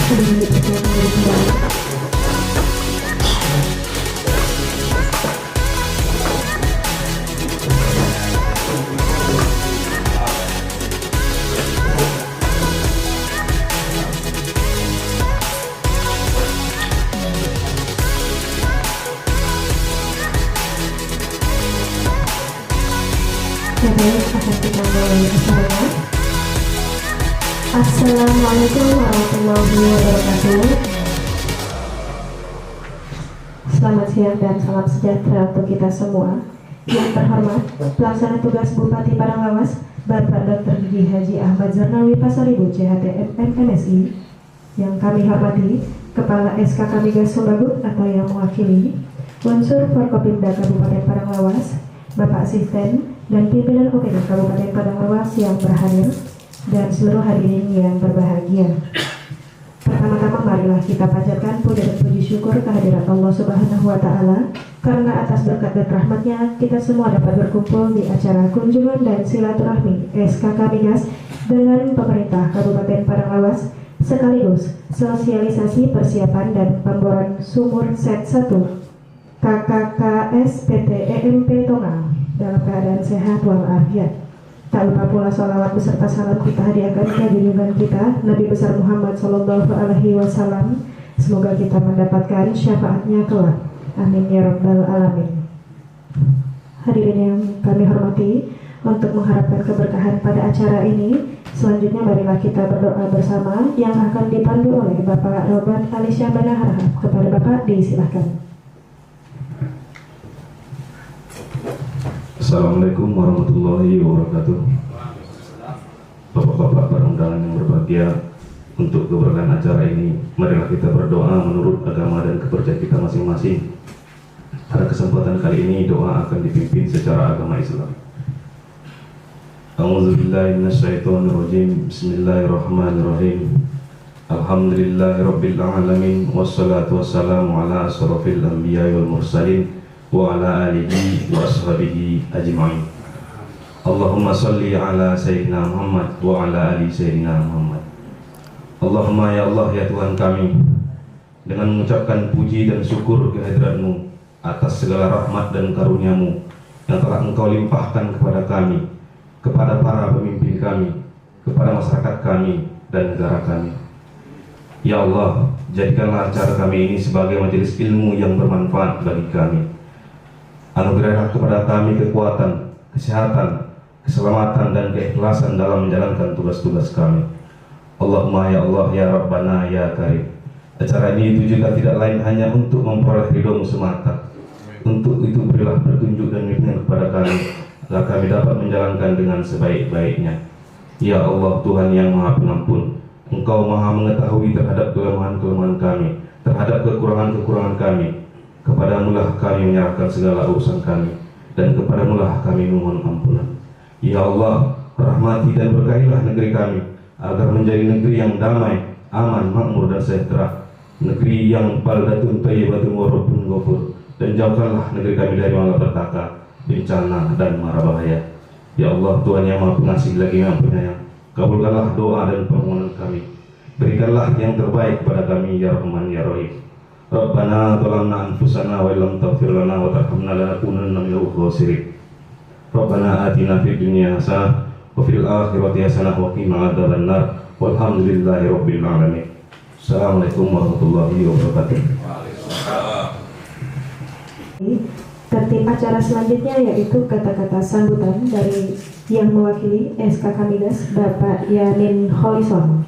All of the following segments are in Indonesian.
Assalamualaikum warahmatullahi wabarakatuh. Selamat siang dan salam sejahtera untuk kita semua. Yang terhormat, Pelaksana Tugas Bupati Padang-Lawas, Bapak Dr. Gigi Haji Ahmad Zarnawi Pasaribu CHT MMSI. Yang kami hormati, Kepala SKK Migas Sumbagut atau yang mewakili, unsur Forkopimda Kabupaten Padang-Lawas, Bapak Asisten, dan pimpinan OPD Kabupaten Padang-Lawas yang berhadir, dan seluruh hadirin yang berbahagia. Pertama-tama marilah kita panjatkan puja dan puji syukur kehadirat Allah Subhanahu wa Ta'ala, karena atas berkat dan rahmatnya kita semua dapat berkumpul di acara kunjungan dan silaturahmi SKK Migas dengan pemerintah Kabupaten Padang-Lawas, sekaligus sosialisasi persiapan dan pemboran sumur set 1 KKKS PT EMP Tonga dalam keadaan sehat walafiat. Tak lupa pula sholawat beserta salam kita hadiahkan ke junjungan kita Nabi besar Muhammad Sallallahu Alaihi Wasallam. Semoga kita mendapatkan syafaatnya kelak. Amin ya rabbal alamin. Hadirin yang kami hormati, untuk mengharapkan keberkahan pada acara ini, selanjutnya marilah kita berdoa bersama yang akan dipandu oleh Bapak Robert Alisya Banaharhab. Kepada Bapak disilahkan. Assalamualaikum warahmatullahi wabarakatuh. Bapak-bapak para undangan yang berbahagia, untuk keberkahan acara ini, marilah kita berdoa menurut agama dan kepercayaan kita masing-masing. Pada kesempatan kali ini, doa akan dipimpin secara agama Islam. A'udzubillahi minasyaitonirrajim. Bismillahirrahmanirrahim. Alhamdulillahirabbil alamin, wassalatu wassalamu ala asyrofil anbiya'i wal mursalin wa ala alihi wa ashabihi ajma'in. Allahumma salli ala Sayyidina Muhammad wa ala ali Sayyidina Muhammad. Allahumma ya Allah ya Tuhan kami, dengan mengucapkan puji dan syukur kehadirat-Mu atas segala rahmat dan karunia-Mu yang telah Engkau limpahkan kepada kami, kepada para pemimpin kami, kepada masyarakat kami dan negara kami. Ya Allah, jadikanlah acara kami ini sebagai majelis ilmu yang bermanfaat bagi kami. Anugerahlah kepada kami kekuatan, kesehatan, keselamatan dan keikhlasan dalam menjalankan tugas-tugas kami. Allahumma ya Allah ya Rabbana ya Karim. Acara ini ditujukan tidak lain hanya untuk memperoleh ridho-Mu semata. Untuk itu berilah petunjuk dan bimbingan kepada kami, agar kami dapat menjalankan dengan sebaik-baiknya. Ya Allah Tuhan yang Maha Pengampun, Engkau Maha mengetahui terhadap kelemahan-kelemahan kami, terhadap kekurangan-kekurangan kami. Kepadamu-lah kami menyerahkan segala urusan kami, dan kepadamu-lah kami memohon ampunan. Ya Allah, rahmati dan berkahilah negeri kami, agar menjadi negeri yang damai, aman, makmur dan sejahtera. Negeri yang baldatun thayyibatun wa rabbun ghafur. Dan jauhkanlah negeri kami dari malapetaka, bencana dan mara bahaya. Ya Allah, Tuhan yang Maha Pengasih lagi Maha Penyayang, kabulkanlah doa dan permohonan kami. Berikanlah yang terbaik kepada kami ya Rahman ya Rahim. Rabbana zalamna anfusana wa illam taghfir lana wa tarhamna lanakunanna minal khasirin. Rabbana atina fid dunya hasanah wa fil akhirati hasanah wa qina adzabannar. Walhamdulillahi rabbil alamin. Assalamualaikum warahmatullahi wabarakatuh. Tertib acara selanjutnya yaitu kata-kata sambutan dari yang mewakili SKK Migas, Bapak Yanin Holison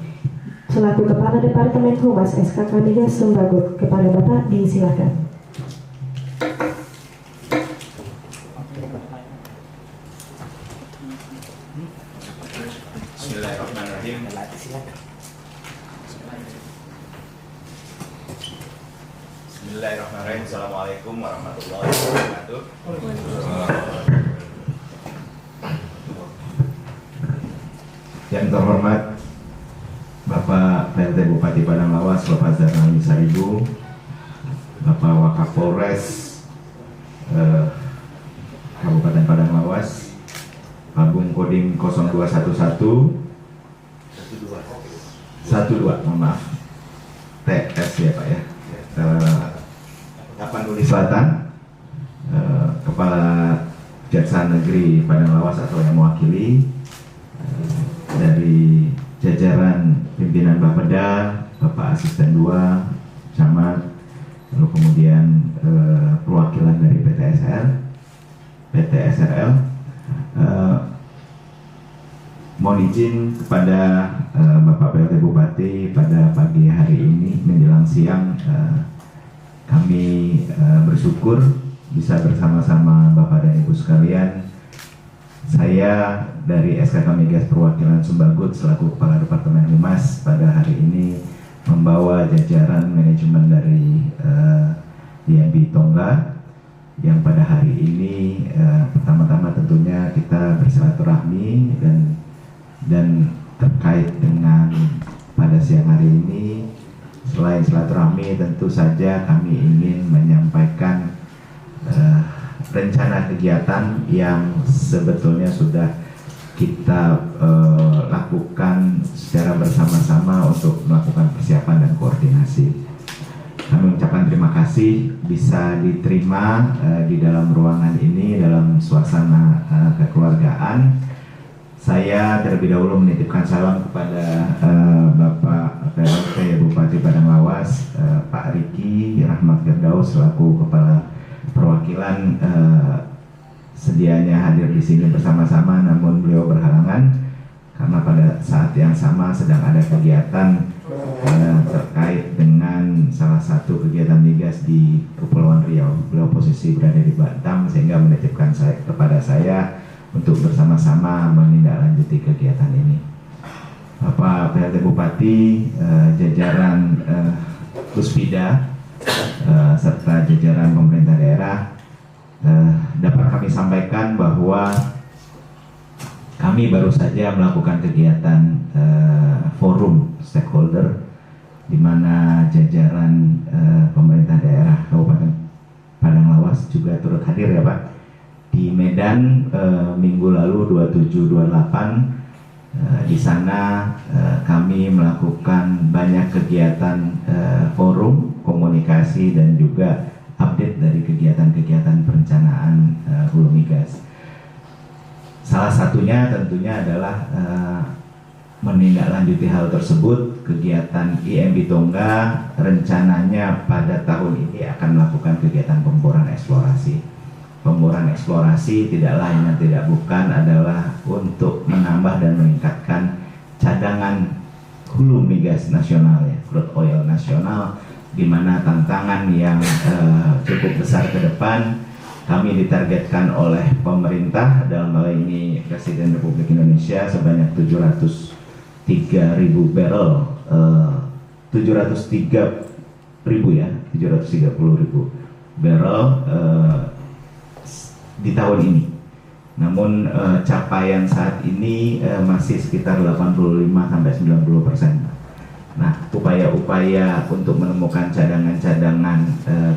selaku Kepala Departemen Humas SKK Migas Sumbagut. Kepada Bapak disilakan. Bismillahirrahmanirrahim. Bismillahirrahmanirrahim. Assalamualaikum warahmatullahi wabarakatuh. Yang terhormat Bapak PLT Bupati Padang-Lawas, Bapak Zarnawi Pasaribu, Bapak Wakapolres Kabupaten Padang-Lawas, Babung Kodim 0211 12, mohon maaf, TS ya Pak ya, Tapanuli Selatan, Kepala Kejaksaan Negeri Padang Lawas atau yang mewakili, dari jajaran pimpinan Bapeda, Bapak Asisten 2, Camat, lalu kemudian perwakilan dari PT SRL, mohon izin kepada Bapak PLT Bupati pada pagi hari ini menjelang siang kami bersyukur bisa bersama-sama Bapak dan Ibu sekalian. Saya dari SKK Migas Perwakilan Sumbagut selaku Kepala Departemen Humas pada hari ini membawa jajaran manajemen dari IMB Tongga yang pada hari ini pertama-tama tentunya kita bersilaturahmi dan terkait dengan pada siang hari ini, selain silaturahmi tentu saja kami ingin menyampaikan rencana kegiatan yang sebetulnya sudah kita lakukan secara bersama-sama untuk melakukan persiapan dan koordinasi. Kami mengucapkan terima kasih bisa diterima di dalam ruangan ini dalam suasana kekeluargaan. Saya terlebih dahulu menitipkan salam kepada Bapak PLT Bupati Padang Lawas, Pak Riki Rahmat Firdaus selaku Kepala Perwakilan, sedianya hadir di sini bersama-sama, namun beliau berhalangan karena pada saat yang sama sedang ada kegiatan terkait dengan salah satu kegiatan migas di Kepulauan Riau. Beliau posisi berada di Batam sehingga menitipkan kepada saya untuk bersama-sama menindaklanjuti kegiatan ini. Bapak PLT Bupati, jajaran Puspida serta jajaran pemerintah daerah, dapat kami sampaikan bahwa kami baru saja melakukan kegiatan forum stakeholder di mana jajaran pemerintah daerah Kabupaten Padang Lawas juga turut hadir ya Pak di Medan minggu lalu 27-28. Di sana kami melakukan banyak kegiatan forum komunikasi dan juga update dari kegiatan-kegiatan perencanaan hulu migas. Salah satunya tentunya adalah menindaklanjuti hal tersebut. Kegiatan IMB Tongga rencananya pada tahun ini akan melakukan kegiatan pemboran eksplorasi. Pemboran eksplorasi tidak lain dan tidak bukan adalah untuk menambah dan meningkatkan cadangan hulu migas nasional ya, crude oil nasional, di mana tantangan yang cukup besar ke depan kami ditargetkan oleh pemerintah dalam hal ini Presiden Republik Indonesia sebanyak 703.000 barrel, 730.000 barrel di tahun ini. Namun capaian saat ini masih sekitar 85-90%. Nah, upaya-upaya untuk menemukan cadangan-cadangan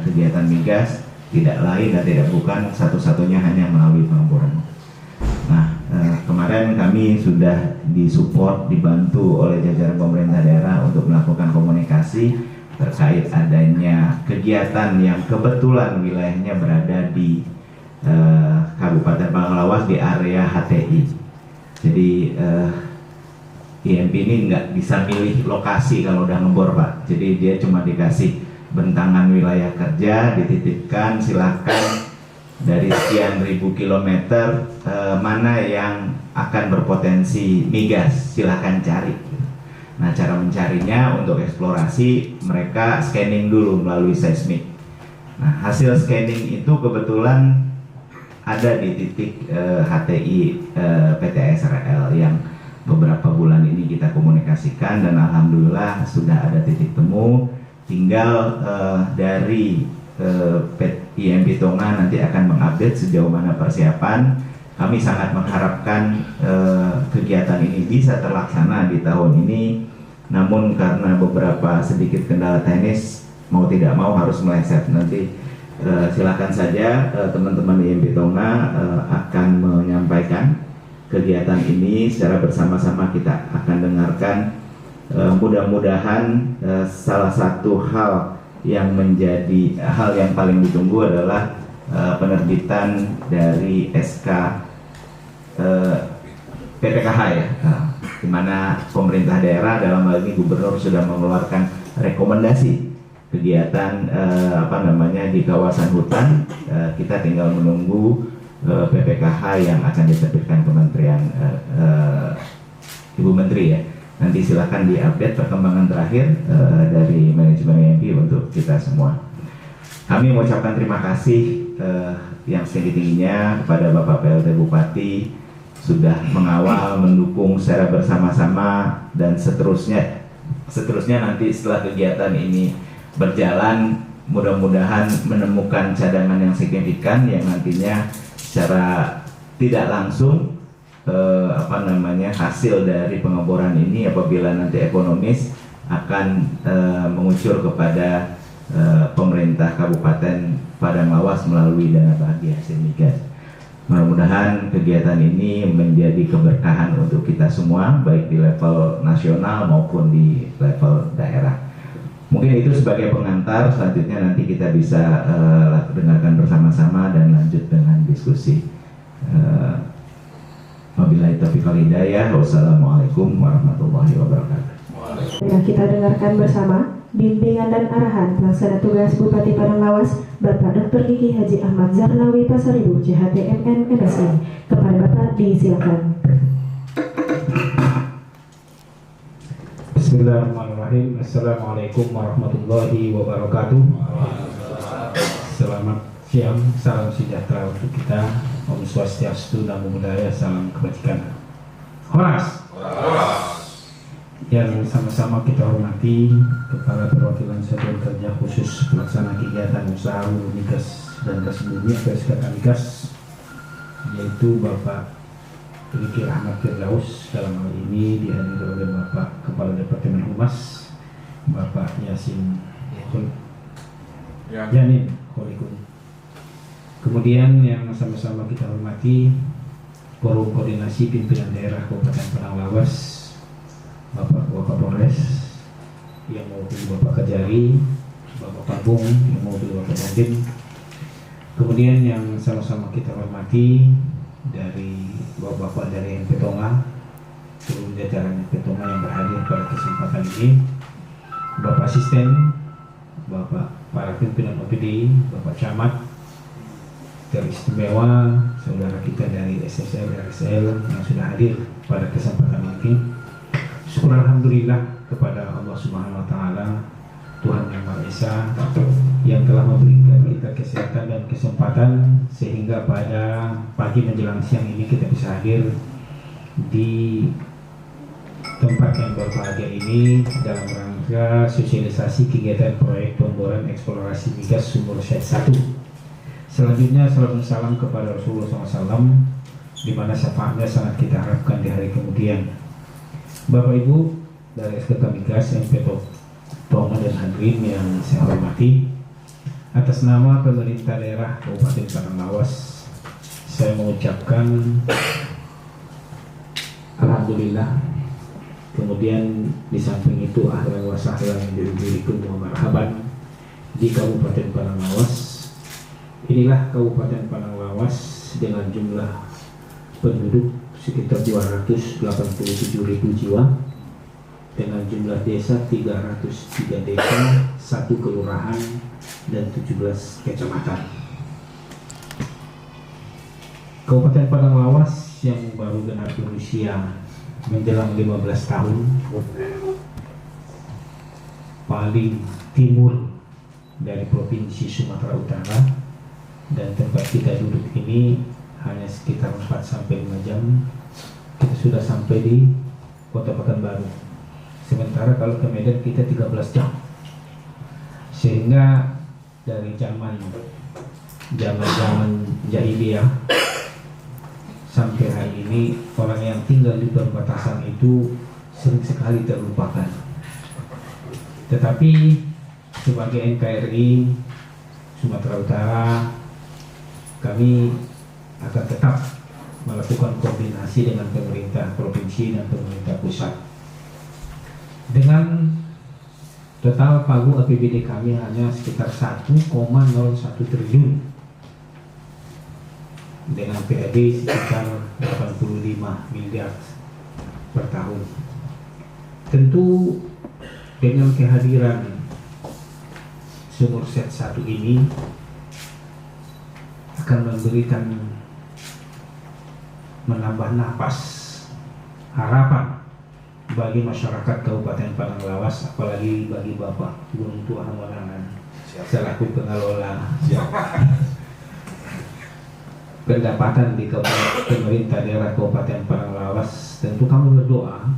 kegiatan migas tidak lain dan tidak bukan satu-satunya hanya melalui pengeboran. Nah, kemarin kami sudah disupport, dibantu oleh jajaran pemerintah daerah untuk melakukan komunikasi terkait adanya kegiatan yang kebetulan wilayahnya berada di Kabupaten Padang Lawas di area HTI. Jadi IMP ini nggak bisa milih lokasi kalau udah ngebor Pak. Jadi dia cuma dikasih bentangan wilayah kerja, dititipkan silahkan dari sekian ribu kilometer mana yang akan berpotensi migas, silahkan cari. Nah, cara mencarinya untuk eksplorasi mereka scanning dulu melalui seismik. Nah, hasil scanning itu kebetulan ada di titik HTI PT SRL yang beberapa bulan ini kita komunikasikan dan alhamdulillah sudah ada titik temu. Tinggal dari IMB Tongga nanti akan mengupdate sejauh mana persiapan. Kami sangat mengharapkan kegiatan ini bisa terlaksana di tahun ini, namun karena beberapa sedikit kendala teknis mau tidak mau harus meleset. Nanti silakan saja teman-teman IMB Tongga akan menyampaikan kegiatan ini secara bersama-sama. Kita akan dengarkan Mudah-mudahan salah satu hal yang menjadi hal yang paling ditunggu adalah penerbitan dari SK PPKH ya, di mana pemerintah daerah dalam hal ini gubernur sudah mengeluarkan rekomendasi kegiatan di kawasan hutan. Kita tinggal menunggu PPKH yang akan diterbitkan Kementerian Ibu Menteri ya. Nanti silakan diupdate perkembangan terakhir dari manajemen IMP untuk kita semua. Kami mengucapkan terima kasih yang setinggi-tingginya kepada Bapak PLT Bupati sudah mengawal, mendukung secara bersama-sama, dan seterusnya nanti setelah kegiatan ini berjalan, mudah-mudahan menemukan cadangan yang signifikan yang nantinya secara tidak langsung hasil dari pengeboran ini apabila nanti ekonomis akan mengucur kepada pemerintah Kabupaten Padang Lawas melalui dana bahagia hasil migas. Mudah-mudahan kegiatan ini menjadi keberkahan untuk kita semua, baik di level nasional maupun di level daerah. Mungkin itu sebagai pengantar, selanjutnya nanti kita bisa dengarkan bersama-sama dan lanjut dengan diskusi. Wabillahi taufiq wal hidayah. Wassalamualaikum warahmatullahi wabarakatuh. Nah, kita dengarkan bersama bimbingan dan arahan pelaksana tugas Bupati Padang Lawas Bapak Dr. Gigi Haji Ahmad Zarnawi Pasaribu CHT MN MSI. Kepada Bapak disilakan. Bismillahirrahmanirrahim. Assalamualaikum warahmatullahi wabarakatuh. Selamat siang, salam sejahtera untuk kita. Om Swastiastu, Namo Buddhaya, salam kebajikan. Horas. Yang sama-sama kita hormati Kepala Perwakilan Satuan Kerja Khusus Pelaksana Kegiatan Usaha Hulu Migas dan Gas Bumi PSK Migas, yaitu Bapak Riki Rahmat Firdaus. Dalam hal ini dihadiri oleh Bapak Kepala Departemen Humas, Bapak Yasin Janin Kholikun. Kemudian yang sama-sama kita hormati Forum Koordinasi Pimpinan Daerah Kabupaten Padang Lawas, Bapak Wakapolres yang mewakili Bapak Kajari, Bapak Pabung yang mewakili Bapak Dandim. Kemudian yang sama-sama kita hormati dari Bapak dari MP Tonga, seluruh jajaran MP Tonga yang berhadir pada kesempatan ini, Bapak Asisten, Bapak para pimpinan OPD, Bapak Camat, teristimewa saudara kita dari SSL, RSL yang sudah hadir pada kesempatan ini. Syukur alhamdulillah kepada Allah Subhanahu wa taala, Tuhan yang Maha Esa, yang telah memberikan kita kesehatan dan kesempatan sehingga pada pagi menjelang siang ini kita bisa hadir di tempat yang berbahagia ini dalam rangka sosialisasi kegiatan proyek pemboran eksplorasi migas sumur Syed 1. Selanjutnya salam salam kepada Rasulullah SAW, di mana syafaatnya sangat kita harapkan di hari kemudian. Bapak Ibu dari SKK Migas, MP Tonga dan hadirin yang saya hormati, atas nama pemerintah daerah Kabupaten Padang Lawas, saya mengucapkan alhamdulillah. Kemudian di samping itu ahlan wa sahlan birikum wa marhaban di Kabupaten Padang Lawas. Inilah Kabupaten Padang Lawas dengan jumlah penduduk sekitar 287.000 jiwa, dengan jumlah desa 303 desa, 1 kelurahan dan 17 kecamatan. Kabupaten Padang Lawas yang baru genap berusia menjelang 15 tahun, paling timur dari Provinsi Sumatera Utara, dan tempat kita duduk ini hanya sekitar 4-5 jam kita sudah sampai di Kota Pekanbaru. Sementara kalau ke Medan kita 13 jam. Sehingga dari zaman jahiliyah sampai hari ini, orang yang tinggal di perbatasan itu sering sekali terlupakan. Tetapi sebagai NKRI Sumatera Utara, kami akan tetap melakukan koordinasi dengan pemerintah provinsi dan pemerintah pusat Dengan total pagu APBD kami hanya sekitar 1,01 triliun dengan PAD sekitar 85 miliar per tahun. Tentu dengan kehadiran Sumur Set 1 ini akan memberikan menambah napas harapan bagi masyarakat Kabupaten Padang Lawas, apalagi bagi Bapak Gunung Tua Hamalangan selaku pengelola pendapatan di pemerintah daerah Kabupaten Padang Lawas. Tentu kami berdoa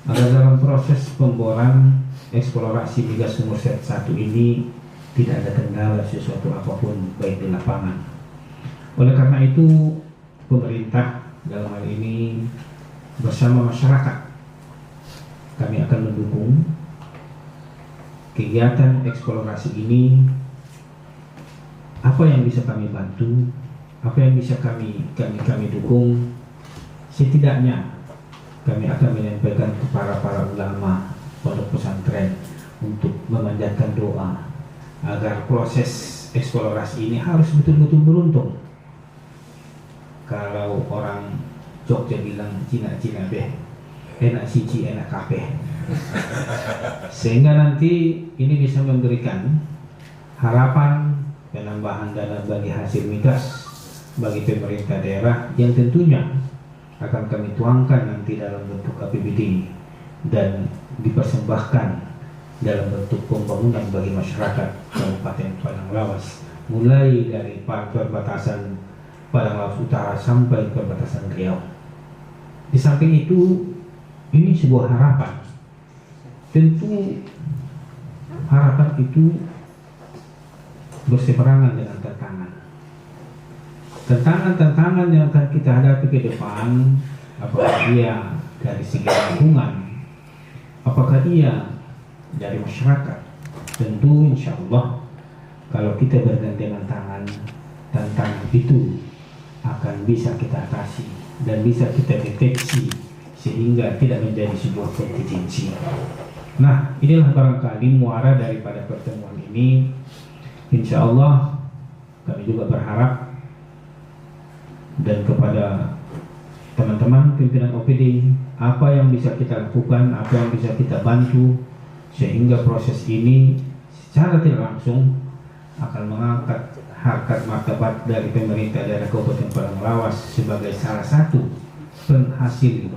agar dalam proses pemboran eksplorasi migas Sumur Set 1 ini tidak ada kendala sesuatu apapun baik di lapangan. Oleh karena itu pemerintah dalam hal ini bersama masyarakat kami akan mendukung kegiatan eksplorasi ini. Apa yang bisa kami bantu, apa yang bisa kami dukung, setidaknya kami akan menyampaikan kepada para ulama pondok pesantren untuk memanjatkan doa agar proses eksplorasi ini harus betul-betul beruntung. Kalau orang Jogja bilang Cina-Cina beh, enak siji enak kabeh. Sehingga nanti ini bisa memberikan harapan penambahan dana bagi hasil migas bagi pemerintah daerah yang tentunya akan kami tuangkan nanti dalam bentuk APBD dan dipersembahkan dalam bentuk pembangunan bagi masyarakat Kabupaten Padang Lawas, mulai dari perbatasan Padang Lawas Utara sampai perbatasan Riau. Di samping itu, ini sebuah harapan. Tentu harapan itu berseberangan dengan tantangan. Tantangan-tantangan yang akan kita hadapi ke depan, apakah ia dari segi lingkungan, apakah ia dari masyarakat. Tentu insya Allah kalau kita bergandengan tangan, tantangan itu akan bisa kita atasi dan bisa kita deteksi sehingga tidak menjadi sebuah kontingensi. Nah, inilah barangkali muara daripada pertemuan ini. Insya Allah kami juga berharap dan kepada teman-teman pimpinan OPD, apa yang bisa kita lakukan, apa yang bisa kita bantu sehingga proses ini secara tidak langsung akan mengangkat harkat martabat dari pemerintah daerah Kabupaten Padang Lawas sebagai salah satu penghasil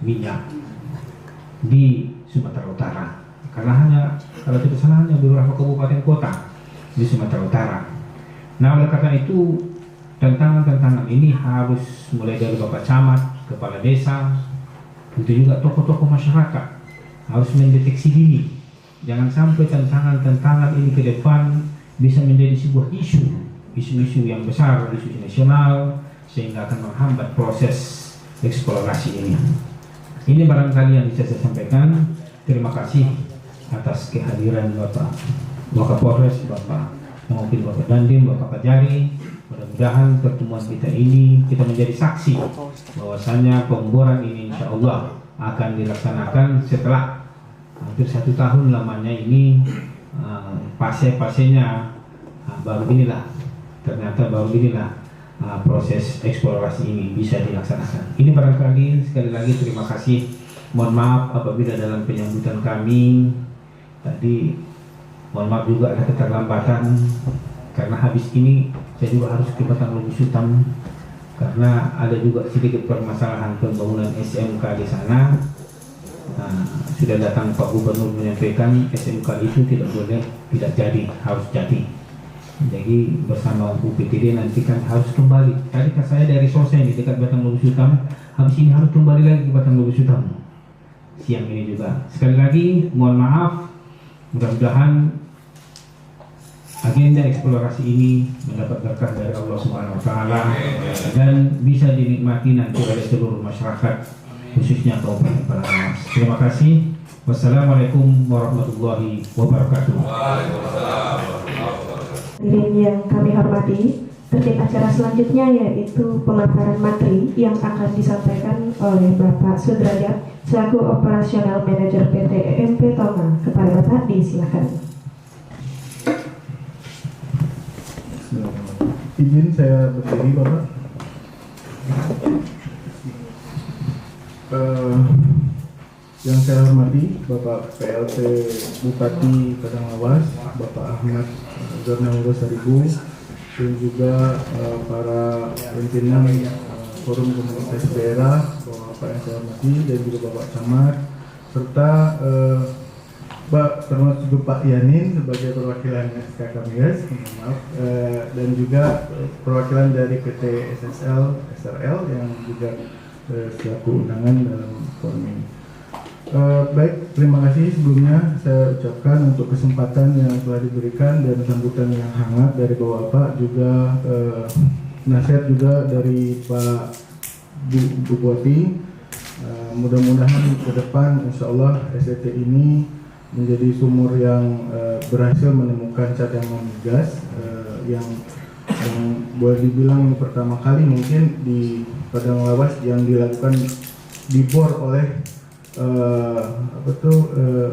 minyak di Sumatera Utara. Karena hanya kalau tidak salah hanya beberapa kabupaten kota di Sumatera Utara. Nah, oleh karena itu tantangan-tantangan ini harus mulai dari Bapak Camat, Kepala Desa, itu juga tokoh-tokoh masyarakat harus mendeteksi dini. Jangan sampai tantangan-tantangan ini ke depan bisa menjadi sebuah isu-isu yang besar, isu nasional, sehingga akan menghambat proses eksplorasi ini. Ini barangkali yang bisa saya sampaikan. Terima kasih atas kehadiran Bapak Wakapolres, Bapak Mewakili Bapak Dandim, Bapak Kajari. Mudah-mudahan pertemuan kita ini kita menjadi saksi bahwasanya pemboran ini insya Allah akan dilaksanakan setelah hampir 1 tahun lamanya ini. Fase-fasenya baru inilah, ternyata baru inilah proses eksplorasi ini bisa dilaksanakan. Ini barangkali sekali lagi terima kasih. Mohon maaf apabila dalam penyambutan kami tadi, mohon maaf juga ada keterlambatan karena habis ini saya juga harus ke Batang Lubus Hitam karena ada juga sedikit permasalahan pembangunan SMK di sana. Sudah datang Pak Gubernur menyampaikan SMK itu tidak boleh tidak jadi, harus jadi. Jadi bersama UPTD nanti kan harus kembali. Tadi kan saya dari Soseng di dekat Batang Lubus Hitam, habis ini harus kembali lagi ke Batang Lubus Hitam siang ini juga. Sekali lagi mohon maaf, mudah-mudahan agenda eksplorasi ini mendapat berkah dari Allah Subhanahu wa taala dan bisa dinikmati nanti oleh seluruh masyarakat khususnya Kabupaten Padang Lawas. Terima kasih. Wassalamualaikum warahmatullahi wabarakatuh. Hadirin yang kami hormati, Tertib acara selanjutnya yaitu pemaparan materi yang akan disampaikan oleh Bapak Sudrajat selaku Operasional Manajer PT EMP Tonga. Kepada Bapak disilakan. Izin saya berdiri, Bapak. Yang saya hormati Bapak PLT Bupati Padang Bapak Ahmad Zarnawi Saribu, dan juga para pimpinan Forum Komunitas Daerah, Bapak yang saya hormati, dan juga Bapak Camat, serta termasuk Pak Yanin sebagai perwakilan SKK Migas, maaf, dan juga perwakilan dari PT SSL SRL yang juga selaku undangan dalam forum ini. Baik, terima kasih sebelumnya saya ucapkan untuk kesempatan yang telah diberikan dan sambutan yang hangat dari Bapak, juga nasihat juga dari Pak Bupati. Mudah-mudahan ke depan insya Allah SET ini menjadi sumur yang berhasil menemukan cadangan gas yang boleh dibilang pertama kali mungkin di Padang Lawas yang dilakukan dibor oleh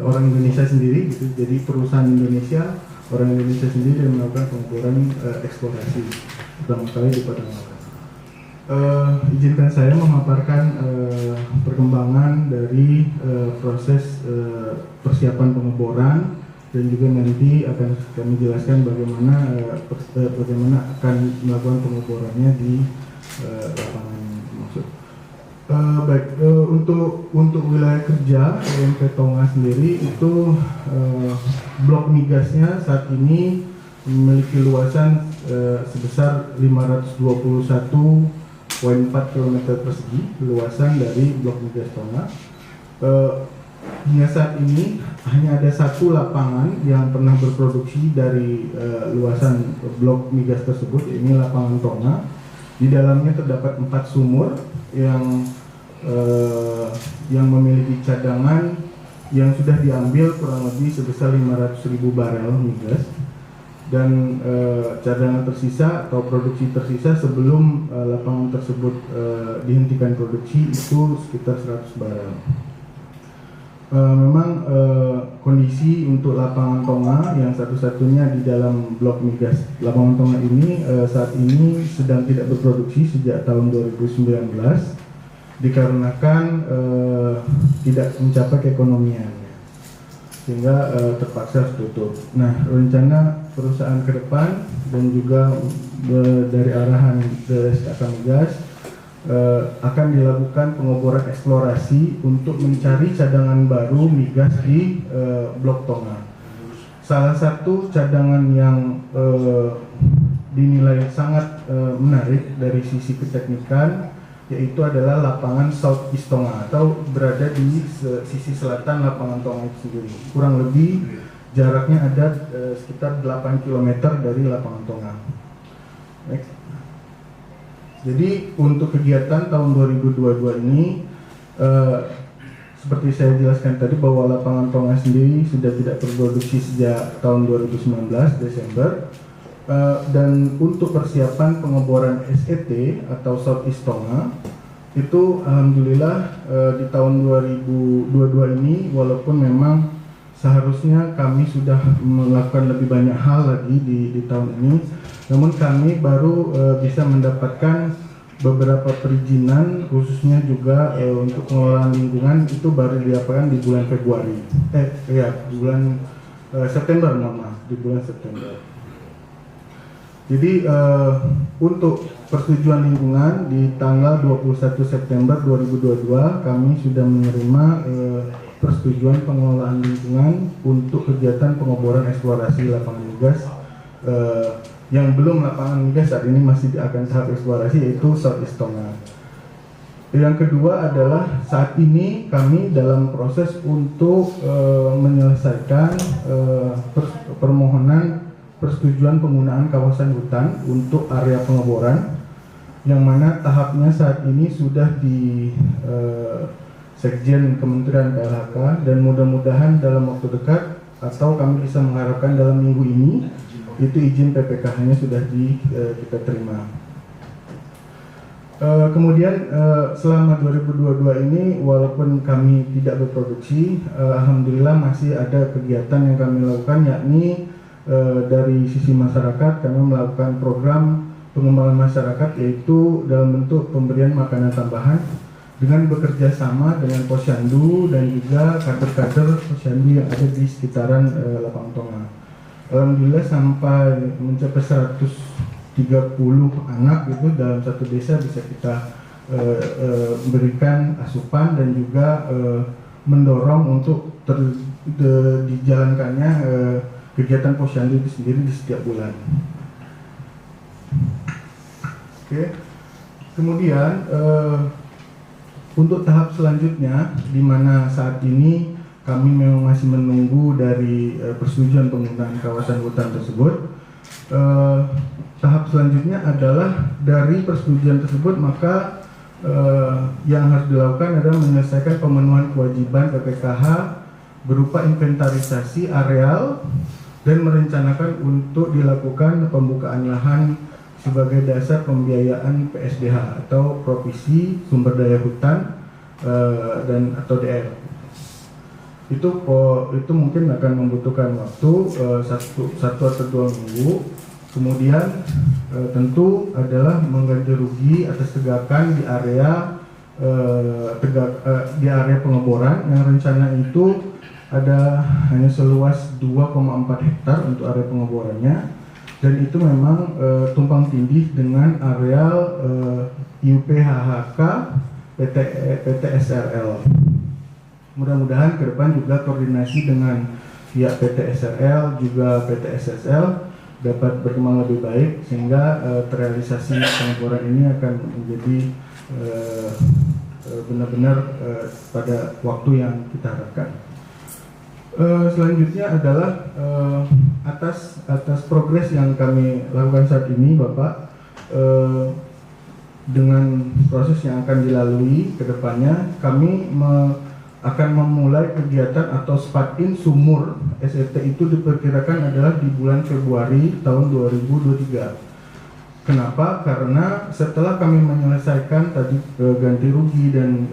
orang Indonesia sendiri gitu. Jadi perusahaan Indonesia, orang Indonesia sendiri yang melakukan pengeboran eksplorasi pertama kali di Padang Lawas. Izinkan saya memaparkan perkembangan dari proses persiapan pengeboran, dan juga nanti akan kami jelaskan bagaimana akan melakukan pengeborannya di lapangan maksud. Baik, untuk wilayah kerja EMP Tonga sendiri itu blok migasnya saat ini memiliki luasan sebesar 521,4 km persegi luasan dari blok migas Tonga. Hingga saat ini hanya ada satu lapangan yang pernah berproduksi dari luasan blok migas tersebut, ini lapangan Tonga. Di dalamnya terdapat 4 sumur yang memiliki cadangan yang sudah diambil kurang lebih sebesar 500.000 barel migas, dan cadangan tersisa atau produksi tersisa sebelum lapangan tersebut dihentikan produksi itu sekitar 100 barel. Memang kondisi untuk lapangan Tonga yang satu-satunya di dalam blok migas lapangan Tonga ini saat ini sedang tidak berproduksi sejak tahun 2019 dikarenakan tidak mencapai keekonomiannya, sehingga terpaksa harus tutup. Nah, rencana perusahaan ke depan dan juga dari arahan dari SKK Migas akan dilakukan pengeboran eksplorasi untuk mencari cadangan baru migas di blok Tonga. Salah satu cadangan yang dinilai sangat menarik dari sisi keteknikan yaitu adalah lapangan South East Tonga atau berada di sisi selatan lapangan Tonga itu sendiri. Kurang lebih jaraknya ada sekitar 8 km dari lapangan Tonga. Next. Jadi untuk kegiatan tahun 2022 ini seperti saya jelaskan tadi bahwa lapangan Tonga sendiri sudah tidak berproduksi sejak tahun 2019 Desember, dan untuk persiapan pengeboran SET atau South East Tonga itu alhamdulillah di tahun 2022 ini walaupun memang seharusnya kami sudah melakukan lebih banyak hal lagi di tahun ini, namun kami baru bisa mendapatkan beberapa perizinan khususnya juga untuk pengelolaan lingkungan itu baru dilakukan di bulan Februari. Di bulan September, di bulan September. Jadi untuk persetujuan lingkungan di tanggal 21 September 2022 kami sudah menerima persetujuan pengelolaan lingkungan untuk kegiatan pengeboran eksplorasi lapangan migas yang belum lapangan migas saat ini masih akan tahap eksplorasi, yaitu South East Tonga. Yang kedua adalah saat ini kami dalam proses untuk menyelesaikan permohonan persetujuan penggunaan kawasan hutan untuk area pengeboran, yang mana tahapnya saat ini sudah di Sekjen Kementerian PLHK, dan mudah-mudahan dalam waktu dekat atau kami bisa mengharapkan dalam minggu ini itu izin PPKH-nya sudah kita terima. Kemudian selama 2022 ini walaupun kami tidak berproduksi, alhamdulillah masih ada kegiatan yang kami lakukan, yakni dari sisi masyarakat kami melakukan program pengembangan masyarakat, yaitu dalam bentuk pemberian makanan tambahan dengan bekerja sama dengan Posyandu dan juga kader-kader Posyandu yang ada di sekitaran Lapangan Tonga. Alhamdulillah sampai mencapai 130 anak itu dalam satu desa bisa kita berikan asupan dan juga mendorong untuk dijalankannya kegiatan Posyandu itu sendiri di setiap bulan. Oke. Kemudian untuk tahap selanjutnya, di mana saat ini kami memang masih menunggu dari persetujuan penggunaan kawasan hutan tersebut. Tahap selanjutnya adalah dari persetujuan tersebut, maka yang harus dilakukan adalah menyelesaikan pemenuhan kewajiban PPKH berupa inventarisasi areal dan merencanakan untuk dilakukan pembukaan lahan sebagai dasar pembiayaan PSDH atau Provisi Sumber Daya Hutan dan atau DR. Itu mungkin akan membutuhkan waktu satu atau 2 minggu. Kemudian tentu adalah mengganti rugi atas tegakan di area pengeboran yang rencana itu ada hanya seluas 2,4 hektar untuk area pengeborannya, dan itu memang tumpang tindih dengan areal IUP-HHK PT SRL. Mudah-mudahan ke depan juga koordinasi dengan pihak PT SRL juga PT SSL dapat berkembang lebih baik, sehingga terrealisasi pengeboran ini akan menjadi benar-benar pada waktu yang kita harapkan. Selanjutnya adalah atas progres yang kami lakukan saat ini, Bapak, dengan proses yang akan dilalui ke depannya, kami akan memulai kegiatan atau SPAT-in sumur SET itu diperkirakan adalah di bulan Februari tahun 2023. Kenapa? Karena setelah kami menyelesaikan tadi ganti rugi dan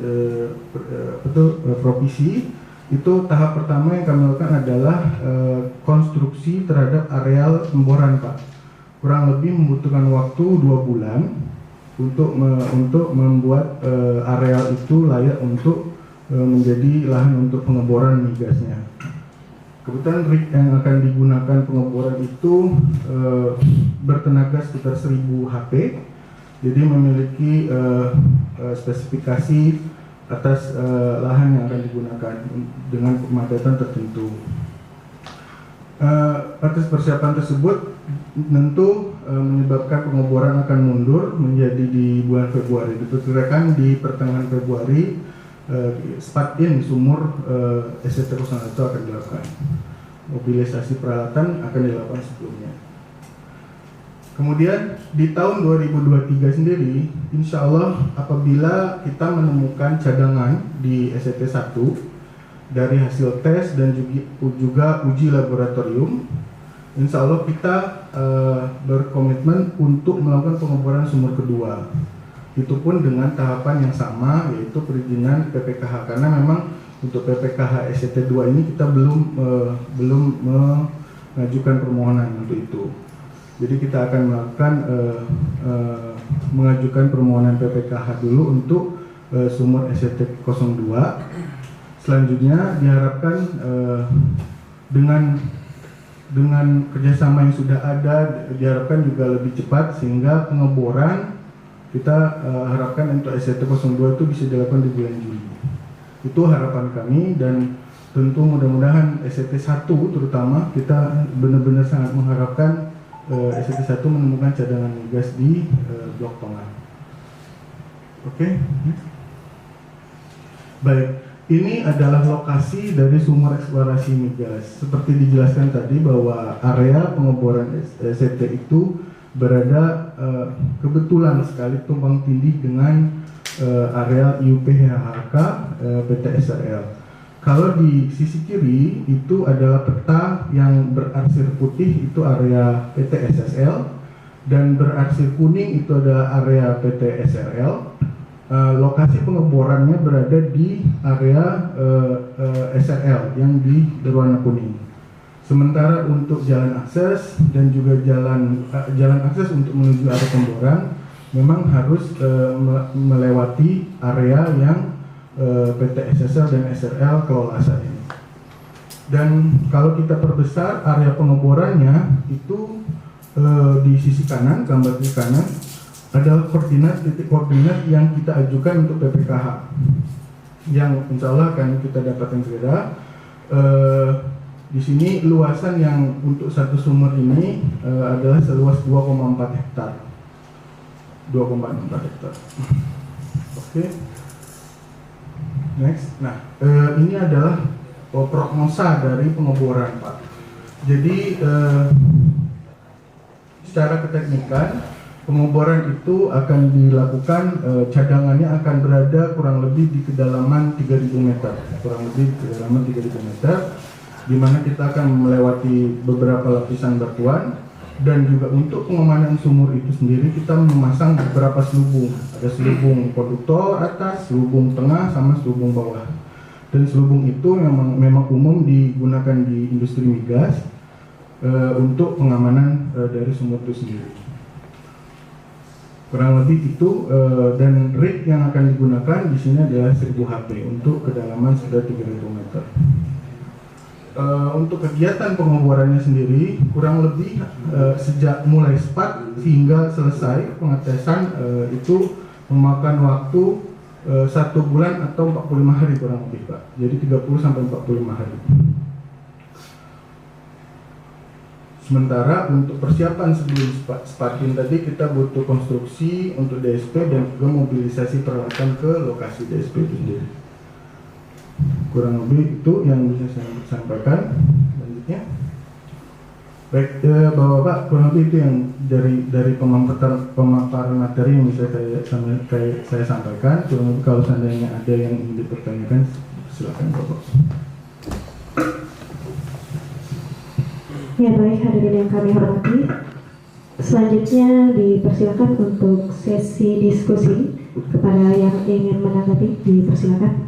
provisi, itu tahap pertama yang kami lakukan adalah konstruksi terhadap areal pemboran, Pak. Kurang lebih membutuhkan waktu 2 bulan untuk membuat areal itu layak untuk menjadi lahan untuk pengeboran migasnya. Kebetulan rig yang akan digunakan pengeboran itu bertenaga sekitar 1000 HP, jadi memiliki spesifikasi atas lahan yang akan digunakan dengan pemadatan tertentu. Atas persiapan tersebut tentu menyebabkan pengeboran akan mundur menjadi di bulan Februari. Diperkirakan di pertengahan Februari SPAT-in sumur SET-01 akan dilakukan. Mobilisasi peralatan akan dilakukan sebelumnya. Kemudian di tahun 2023 sendiri, insya Allah apabila kita menemukan cadangan di SET-1 dari hasil tes dan juga uji laboratorium, insya Allah kita berkomitmen untuk melakukan pengeboran sumur kedua. Itu pun dengan tahapan yang sama, yaitu perizinan PPKH, karena memang untuk PPKH SET-2 ini kita belum mengajukan permohonan untuk itu. Jadi kita akan melakukan mengajukan permohonan PPKH dulu untuk sumur SET-02. Selanjutnya diharapkan dengan kerjasama yang sudah ada, diharapkan juga lebih cepat, sehingga pengeboran kita harapkan untuk SET-02 itu bisa dilakukan di bulan Juli. Itu harapan kami, dan tentu mudah-mudahan SET-1 terutama kita benar-benar sangat mengharapkan SET-1 menemukan cadangan migas di Blok Tonga. Oke. Baik, ini adalah lokasi dari sumur eksplorasi migas. Seperti dijelaskan tadi bahwa area pengeboran SET itu berada kebetulan sekali tumpang tindih dengan area IUP-HHK PT SRL. Kalau di sisi kiri itu adalah peta yang berarsir putih itu area PT SSL dan berarsir kuning itu adalah area PT SRL. Lokasi pengeborannya berada di area SRL yang di berwarna kuning. Sementara untuk jalan akses dan juga jalan akses untuk menuju area pemboran memang harus melewati area yang PT SSL dan SRL kelola saat ini. Dan kalau kita perbesar area pengeborannya itu di sisi kanan, gambar di kanan adalah titik koordinat yang kita ajukan untuk PPKH yang insya Allah akan kita dapatkan segera. Di sini luasan yang untuk satu sumur ini adalah seluas 2,4 hektar. 2,4 hektar. Oke. Next. Nah, ini adalah prognosa dari pengeboran, Pak. Jadi secara keteknikan pengeboran itu akan dilakukan, cadangannya akan berada kurang lebih di kedalaman 3.000 meter, di mana kita akan melewati beberapa lapisan batuan. Dan juga untuk pengamanan sumur itu sendiri kita memasang beberapa selubung. Ada selubung konduktor atas, selubung tengah, sama selubung bawah. Dan selubung itu memang umum digunakan di industri migas untuk pengamanan dari sumur itu sendiri. Kurang lebih itu, dan rig yang akan digunakan di sini adalah 1000 HP untuk kedalaman sekitar 3.000 meter. Untuk kegiatan pengeborannya sendiri kurang lebih sejak mulai start hingga selesai pengetesan itu memakan waktu 1 bulan atau 45 hari kurang lebih, Pak. Jadi 30 sampai 45 hari. Sementara untuk persiapan sebelum Sparkin tadi kita butuh konstruksi untuk DSP dan juga mobilisasi peralatan ke lokasi DSP itu sendiri. Kurang lebih itu yang bisa saya sampaikan. Selanjutnya, baik Bapak-bapak, kurang lebih itu yang dari pemaparan materi yang bisa saya sampaikan. Kurang lebih kalau seandainya ada yang ingin dipertanyakan, silakan Bapak. Ya baik, hadirin yang kami hormati. Selanjutnya dipersilakan untuk sesi diskusi. Kepada yang ingin menanggapi, dipersilakan.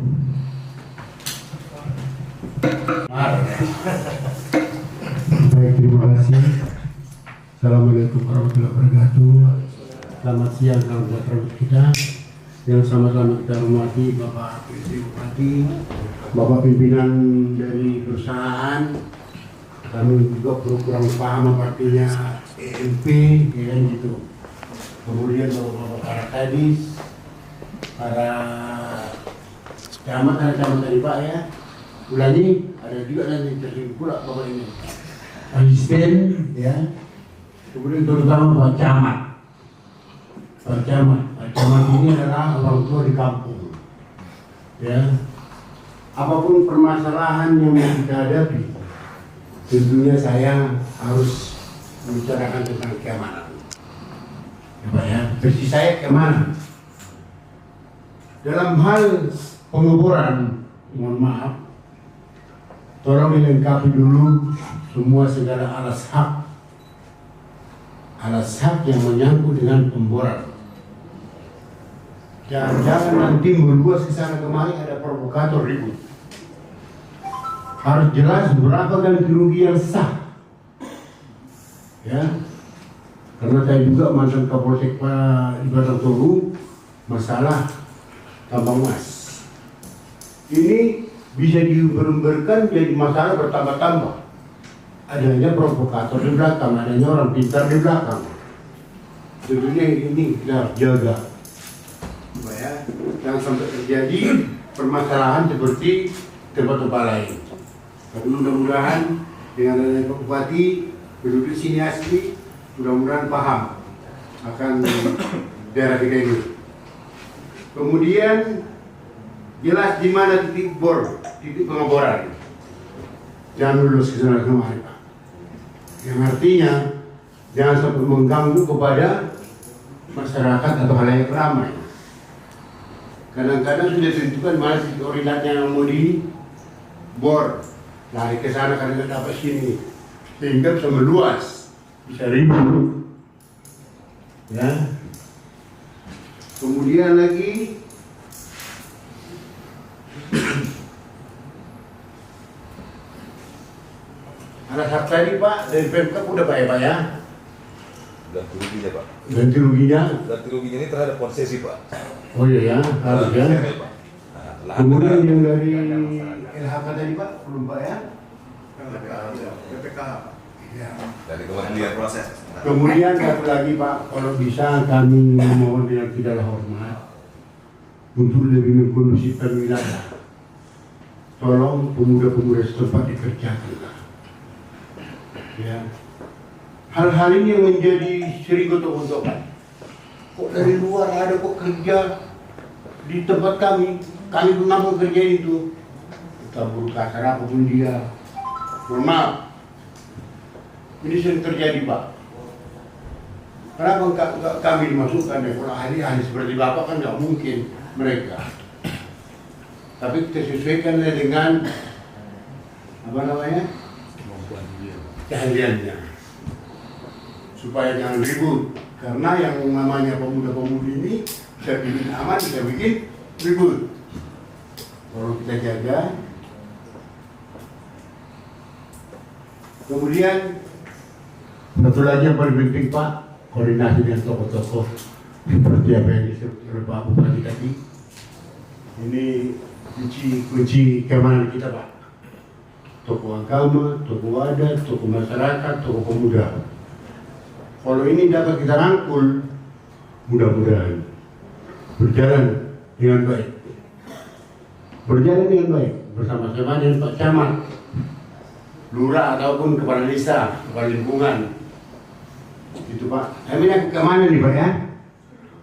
Baik, terima kasih. Assalamualaikum warahmatullahi wabarakatuh. Selamat siang saudara kita yang sama-sama kita hormati Bapak Bupati, Bapak pimpinan dari perusahaan. Kami juga kurang paham apa artinya EMP, ya kan gitu. Kemudian Bapak para kadis, para camat tadi Pak ya. Ulangi, ada juga nanti terlibat pula Bapak ini asisten ya, kemudian terutama Pak Camat ini adalah orang tua di kampung ya. Apapun permasalahan yang kita hadapi, tentunya saya harus membicarakan tentang keamanan ya Pak ya. Versi saya keamanan dalam hal pengeboran, mohon maaf, tolong dilengkapi dulu semua segala alas hak yang menyangkut dengan pemboran. Jangan nanti meluas ke sana kemari ada provokator ribut. Harus jelas berapa ganti rugi yang sah. Ya, karena saya juga mantan Kapolsek di Batang Toru masalah tambang emas. Ini bisa diumbar-umbarkan jadi masalah bertambah-tambah. Adanya provokator di belakang, adanya orang pintar di belakang. Tentunya ini kita harus jaga supaya jangan sampai terjadi permasalahan seperti tempat-tempat lain. Tapi mudah-mudahan dengan adanya Pak Bupati penduduk sini asli, mudah-mudahan paham akan daerah kita ini. Kemudian jelas di mana titik pengeboran. Jangan lulus ke sana kemari, Pak. Yang artinya jangan sampai mengganggu kepada masyarakat atau halayak ramai. Kadang-kadang sudah ditentukan mana titik koordinatnya yang mau bor, lari ke sana karena nggak dapat sini, sehingga bisa meluas, bisa ribut. Ya. Kemudian lagi anak hak tadi Pak dari Pemkab udah Pak ya? Ganti ruginya Pak. Ganti ruginya? Ganti ruginya ini terhadap konsesi Pak. Oh iya ya, harus ya. Cerai, Pak. Nah, lahan Kemudian negara. yang dari LHK tadi Pak, belum Pak ya? PPKH. Ya. Dari kementerian proses. Kemudian satu lagi Pak, kalau bisa kami mohon yang tidak hormat untuk lebih mengkondusifkan wilayah. Tolong pemuda-pemuda setempat dikerjakan. Ya. Hal-hal ini yang menjadi sering gotok-gotokan. Kok dari luar ada kok kerja di tempat kami pun mampu kerja itu. Kita buruk kasar apapun dia. Mohon maaf. Ini sering terjadi Pak. Kenapa enggak kami dimasukkan ya? Kalau ahli-ahli seperti Bapak kan nggak mungkin mereka. Tapi kita sesuaikan dengan apa namanya? Keahliannya. Supaya jangan ribut. Karena yang namanya pemuda-pemudi ini bisa bikin aman, bisa bikin ribut. Kalau kita jaga. Kemudian satu lagi yang paling penting Pak, koordinasi dengan tokoh-tokoh seperti apa yang disebut oleh Pak Bupati tadi. Ini kunci keamanan kita Pak. Tokoh agama, tokoh adat, tokoh masyarakat, tokoh pemuda. Kalau ini dapat kita rangkul, mudah-mudahan berjalan dengan baik. Berjalan dengan baik bersama-sama dengan Pak Camat, Lurah ataupun kepala desa, kepala lingkungan. Itu Pak. Kami nak kemana nih Pak ya?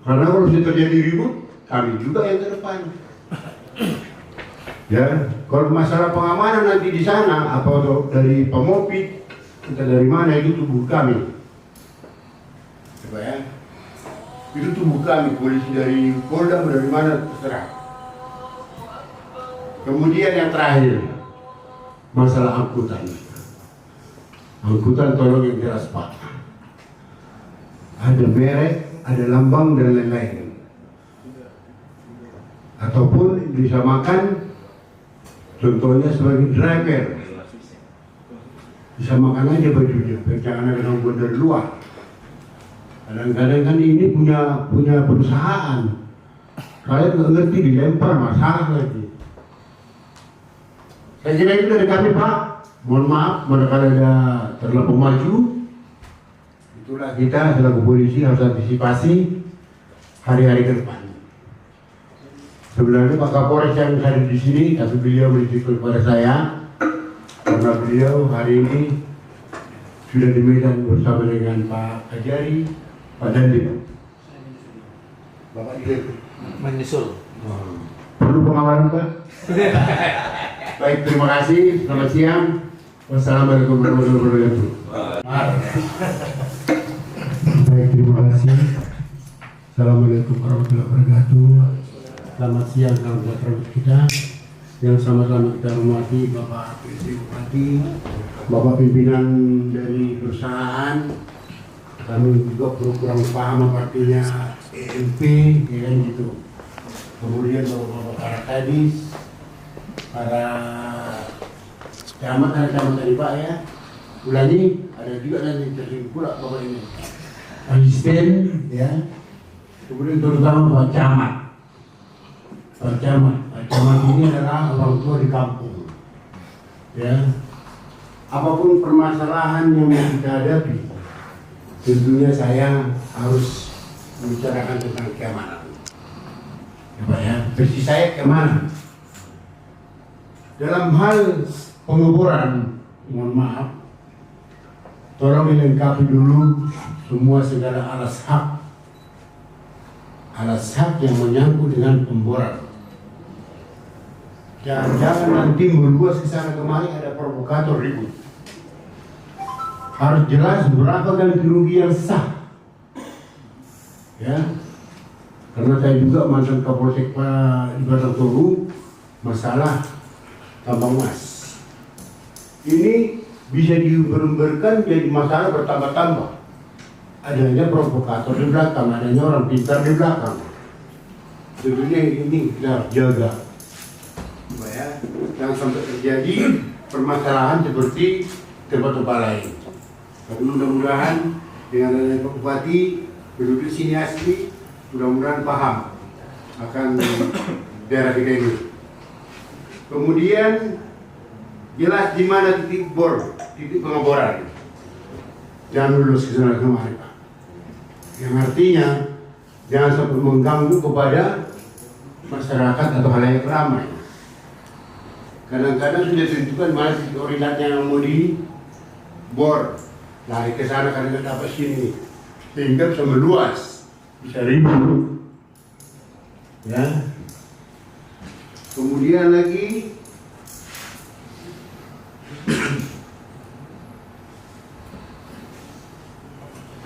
Karena kalau sudah terjadi ribut, kami juga yang ke depan. Ya, kalau masalah pengamanan nanti di sana, apa dari Pemopit, kita dari mana itu tubuh kami. Coba ya, itu tubuh kami, polisi dari Polda dari mana terserah. Kemudian yang terakhir, masalah angkutan. Angkutan tolong yang jelas Pak. Ada merek, ada lambang dan lain-lain. Ataupun disamakan, contohnya sebagai driver. Disamakan aja bajunya, jangan ada gangguan dari luar. Kadang-kadang kan ini punya perusahaan. Kalian nggak ngerti dilempar masalah lagi. Saya kira itu dari kami Pak. Mohon maaf, barangkali ada terlalu maju. Itulah kita selaku polisi harus antisipasi hari-hari ke depan. Sebenarnya Pak Kapolres yang hadir di sini, tapi beliau beritahu kepada saya karena beliau hari ini sudah di Medan bersama dengan Pak Kajari, Pak Dandim. Bapak juga menyusul. perlu pengawalan Pak? Baik, terima kasih. Selamat siang. Wassalamualaikum warahmatullahi wabarakatuh. Baik, terima kasih. Assalamualaikum warahmatullahi wabarakatuh. Selamat siang kawan-kawan kita yang sama-sama kita hormati Bapak Bupati, Bapak pimpinan dari perusahaan. Kami juga kurang paham apa artinya EMP, ya kan gitu. Kemudian Bapak para kadis, para camat tadi Pak ya. Ulangi, ada juga nanti tersinggung pula Bapak ini. Asisten ya. Kemudian terutama Pak Camat. Pak Camat ini adalah orang tua di kampung. Ya. Apapun permasalahan yang kita hadapi, tentunya saya harus membicarakan tentang keamanan. Ya Pak ya, versi saya keamanan. Dalam hal pengeboran, mohon maaf, tolong dilengkapi dulu semua segala alas hak yang menyangkut dengan pemboran. Jangan nanti meluas ke sana kemari ada provokator ribut. Harus jelas berapa ganti rugi yang sah. Ya, karena saya juga mantan Kapolsek di Batang Toru, masalah tambang emas. ini bisa diumbar-umbarkan jadi masalah bertambah-tambah. Adanya provokator di belakang, adanya orang pintar di belakang. Tentunya ini kita harus jaga supaya jangan sampai terjadi permasalahan seperti tempat-tempat lain. Tapi mudah-mudahan dengan adanya Pak Bupati penduduk sini asli, mudah-mudahan paham akan daerah kita ini. Kemudian jelas di mana titik bor, titik pengeboran. Jangan lulus ke sana kemari, Pak. Yang artinya jangan sampai mengganggu kepada masyarakat atau halayak ramai. Kadang-kadang sudah ditentukan mana titik koordinatnya yang mau dibor, lari ke sana karena nggak dapat sini, sehingga bisa meluas, bisa ribut. Ya. Kemudian lagi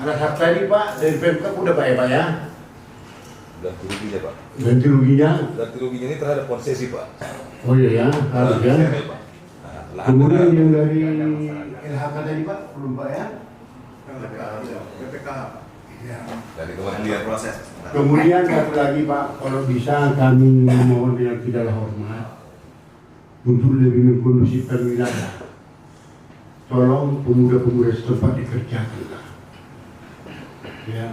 ada hak tadi Pak dari Pemkab udah Pak ya? Ganti ruginya Pak. Ganti ruginya? Ganti ruginya ini terhadap konsesi Pak. Oh iya ya, harus ya. Pak. Nah, lahan Kemudian negara. yang dari Yang masyarakat. LHK tadi Pak, belum Pak ya? PPKH. Ya. Dari kementerian proses. Nah, Kemudian satu lagi Pak, kalau bisa kami mohon dengan segala hormat untuk lebih mengkondusifkan wilayah. Tolong pemuda-pemuda setempat dikerjakan. Ya.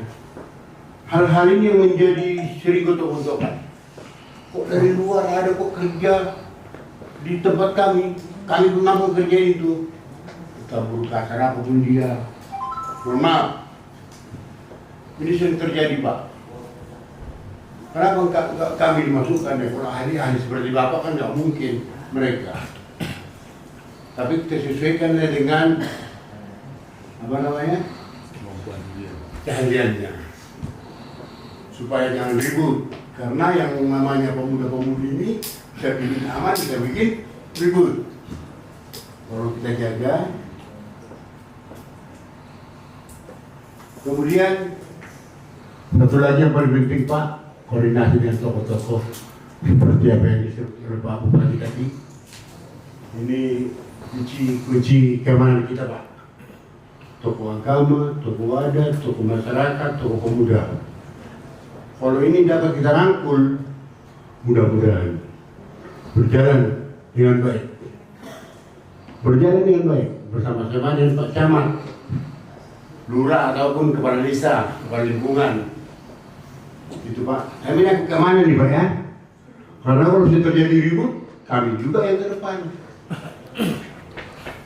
Hal-hal ini yang menjadi sering gotok-gotokan. Kok dari luar ada kok kerja di tempat kami belum mampu kerja itu. Kita buruk kasar apapun dia. Mohon maaf. Ini sering terjadi Pak. Kenapa enggak kami dimasukkan ya? Kalau ahli-ahli seperti Bapak kan nggak mungkin mereka. Tapi kita sesuaikan dengan apa namanya? Keahliannya. Supaya jangan ribut. Karena yang namanya pemuda-pemudi ini bisa bikin aman, bisa bikin ribut. Kalau kita jaga. Kemudian satu lagi yang paling penting Pak, koordinasi dengan tokoh-tokoh seperti apa yang disebut oleh Pak Bupati tadi. Ini kunci keamanan kita Pak. Tokoh agama, tokoh adat, tokoh masyarakat, tokoh pemuda. Kalau ini dapat kita rangkul, mudah-mudahan berjalan dengan baik. Berjalan dengan baik bersama-sama dengan Pak Camat, Lurah ataupun kepala desa, kepala lingkungan. Itu Pak. Kami kemana nih Pak ya? Karena kalau sudah terjadi ribut, kami juga yang ke depan.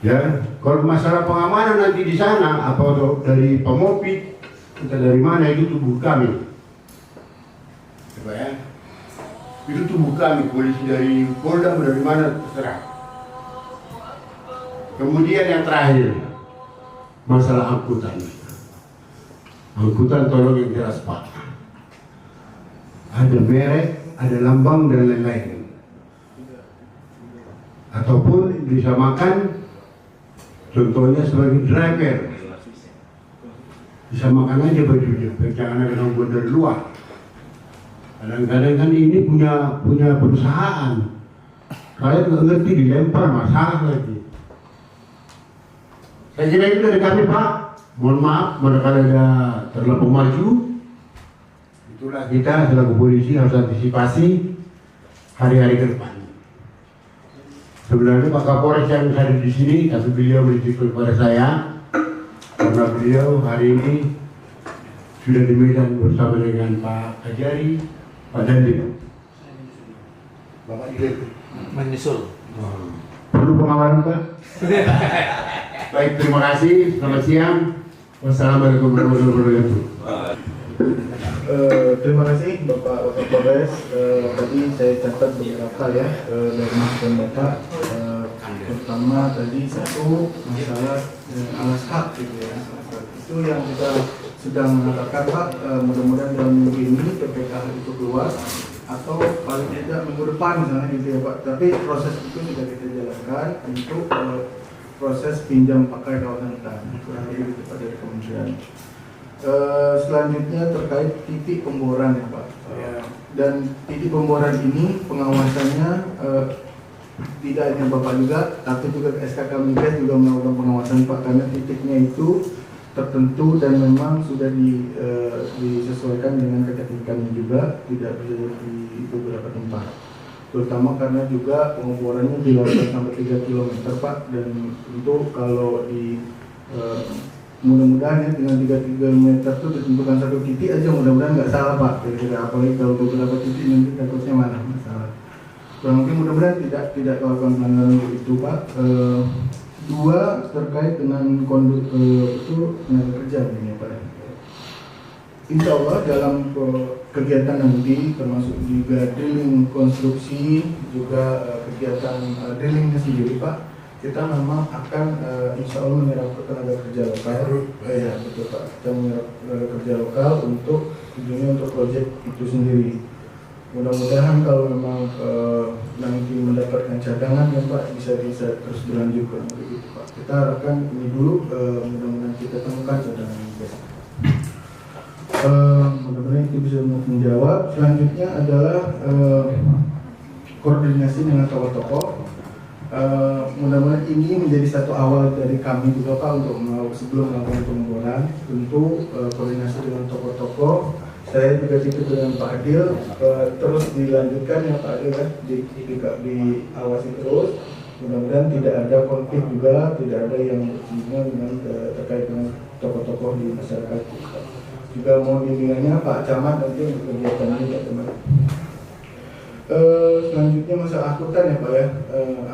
Ya, kalau masalah pengamanan nanti di sana, apa dari Pemopit, kita dari mana itu tubuh kami. Coba ya, itu tubuh kami, polisi dari Polda dari mana terserah. Kemudian yang terakhir, masalah angkutan. Angkutan tolong yang jelas Pak. Ada merek, ada lambang dan lain-lain. Ataupun disamakan, contohnya sebagai driver. Disamakan aja bajunya, jangan ada yang buat dari luar. Kadang-kadang kan ini punya perusahaan. Kalian nggak ngerti dilempar masalah lagi. Saya kira itu dari kami Pak. Mohon maaf, barangkali ada terlalu maju. Itulah kita selaku polisi harus antisipasi hari-hari ke depan. Sebenarnya Pak Kapolres yang hadir di sini, tapi beliau beritahu kepada saya karena beliau hari ini sudah di Medan bersama dengan Pak Ajari, Pak Dandim. Bapak juga menyusul. Perlu pengawalan Pak? Baik, terima kasih. Selamat siang. Wassalamualaikum warahmatullahi wabarakatuh. Terima kasih Bapak Kapolres. Tadi saya catat beberapa ya dari masukan Bapak. Pertama tadi satu masalah alas hak gitu ya. Itu yang kita sedang mengatakan Pak. Mudah-mudahan dalam minggu ini PPKH itu keluar atau paling tidak minggu depan misalnya gitu ya Pak. Tapi proses itu sudah kita jalankan untuk proses pinjam pakai kawasan hutan. Kurang lebih itu Pak dari kementerian. Selanjutnya terkait titik pemboran ya Pak. Dan titik pemboran ini pengawasannya tidak hanya Bapak juga, tapi juga SKK Migas juga melakukan pengawasan Pak, karena titiknya itu tertentu dan memang sudah disesuaikan dengan keteknikannya juga, tidak bisa di beberapa tempat. Terutama karena juga pengoborannya dilakukan sampai 3 km Pak, dan tentu kalau di mudah-mudahan ya dengan 3 km itu ditentukan satu titik aja, mudah-mudahan nggak salah Pak. Kira-kira apalagi kalau beberapa titik nanti takutnya mana masalah. Mungkin mudah-mudahan tidak melakukan pelanggaran itu Pak. Dua, terkait dengan konduk itu tenaga kerja ini Pak. Insya Allah dalam kegiatan nanti termasuk juga drilling konstruksi, juga kegiatan drillingnya sendiri Pak, kita memang akan insya Allah menyerap tenaga kerja lokal. Ya betul Pak, kita menyerap tenaga kerja lokal untuk tujuannya untuk proyek itu sendiri. Mudah-mudahan kalau memang nanti mendapatkan cadangan ya Pak, bisa terus dilanjutkan begitu Pak. Kita harapkan ini dulu, mudah-mudahan kita temukan cadangan ini. Mudah-mudahan itu bisa menjawab. Selanjutnya adalah koordinasi dengan tokoh-tokoh. Mudah-mudahan ini menjadi satu awal dari kami juga Pak untuk sebelum melakukan pengeboran, tentu koordinasi dengan tokoh-tokoh. Saya juga ikut dengan Pak Adil, terus dilanjutkan ya Pak Adil kan, diawasi terus. Mudah-mudahan tidak ada konflik juga, tidak ada yang bersinggungan dengan terkait dengan tokoh-tokoh di masyarakat. Juga mau bimbingannya Pak Camat nanti untuk kegiatannya ya teman. Selanjutnya masalah angkutan ya Pak ya.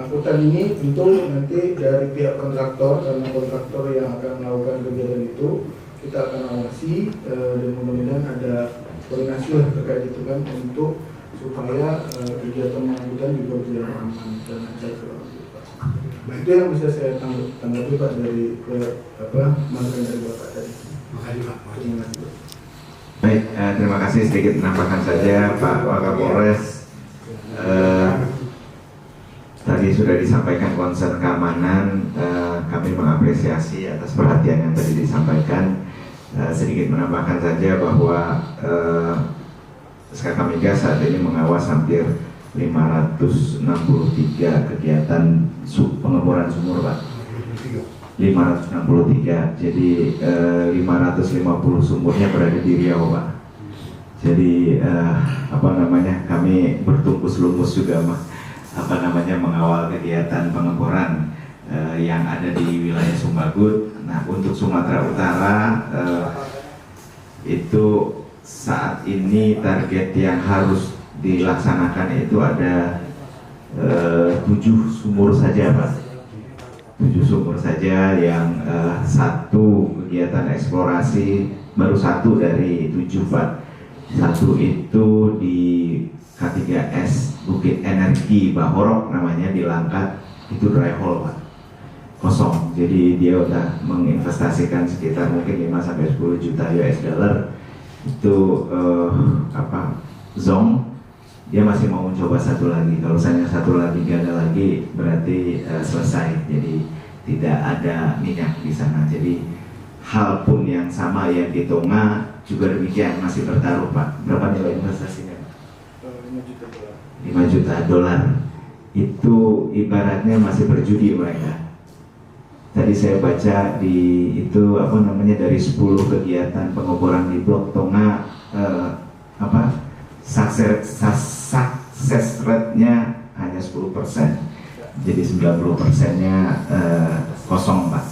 Angkutan ini tentu nanti dari pihak kontraktor, karena kontraktor yang akan melakukan kegiatan itu kita akan awasi, dan mudah-mudahan ada koordinasi lah terkait itu kan, untuk supaya kegiatan angkutan juga berjalan aman dan lancar. Nah, itu yang bisa saya tanggapi Pak dari masukan dari Bapak tadi. Terima kasih. Baik, terima kasih. Sedikit menambahkan saja Pak Wakapolres. Tadi sudah disampaikan concern keamanan, kami mengapresiasi atas perhatian yang tadi disampaikan. Sedikit menambahkan saja bahwa SKK Migas saat ini mengawas hampir 563 kegiatan pengeboran sumur Pak. 563, jadi 550 sumurnya berada di Riau Pak. Jadi kami bertungkus lumus juga mengawal kegiatan pengeboran yang ada di wilayah Sumbagut. Nah, untuk Sumatera Utara itu saat ini target yang harus dilaksanakan itu ada 7 sumur saja Pak. 7 sumur saja yang satu kegiatan eksplorasi, baru 1 dari 7 Pak. 1 itu di K3S Bukit Energi Bahorok namanya, di Langkat, itu dry hole Pak, kosong. Jadi dia udah menginvestasikan sekitar mungkin 5-10 juta US dollar. Itu zong. Dia masih mau mencoba 1 lagi. Kalau misalnya 1 lagi gak ada lagi, berarti selesai. Jadi tidak ada minyak di sana. Jadi hal pun yang sama yang di Tonga juga demikian, masih bertaruh Pak. Berapa nilai investasinya? 5 juta dolar. Itu ibaratnya masih berjudi mereka. Tadi saya baca di itu dari 10 kegiatan pengeboran di Blok Tonga, success rate-nya hanya 10%. Jadi 90%-nya kosong Pak.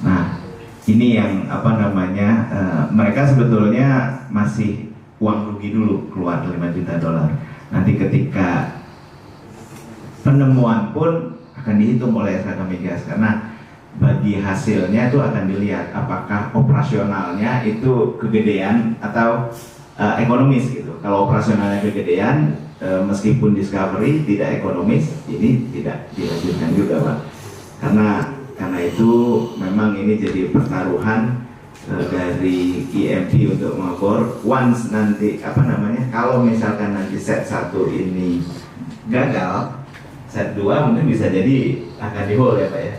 Nah, ini yang mereka sebetulnya masih uang rugi dulu, keluar 5 juta dolar. Nanti ketika penemuan pun akan dihitung oleh SKK Migas, karena bagi hasilnya itu akan dilihat apakah operasionalnya itu kegedean atau ekonomis gitu. Kalau operasionalnya kegedean, meskipun discovery tidak ekonomis, ini tidak dilanjutkan juga Pak. Karena itu memang ini jadi pertaruhan dari IMP untuk mengekor. Once nanti kalau misalkan nanti set 1 ini gagal, set 2 mungkin bisa jadi akan di hold ya Pak ya.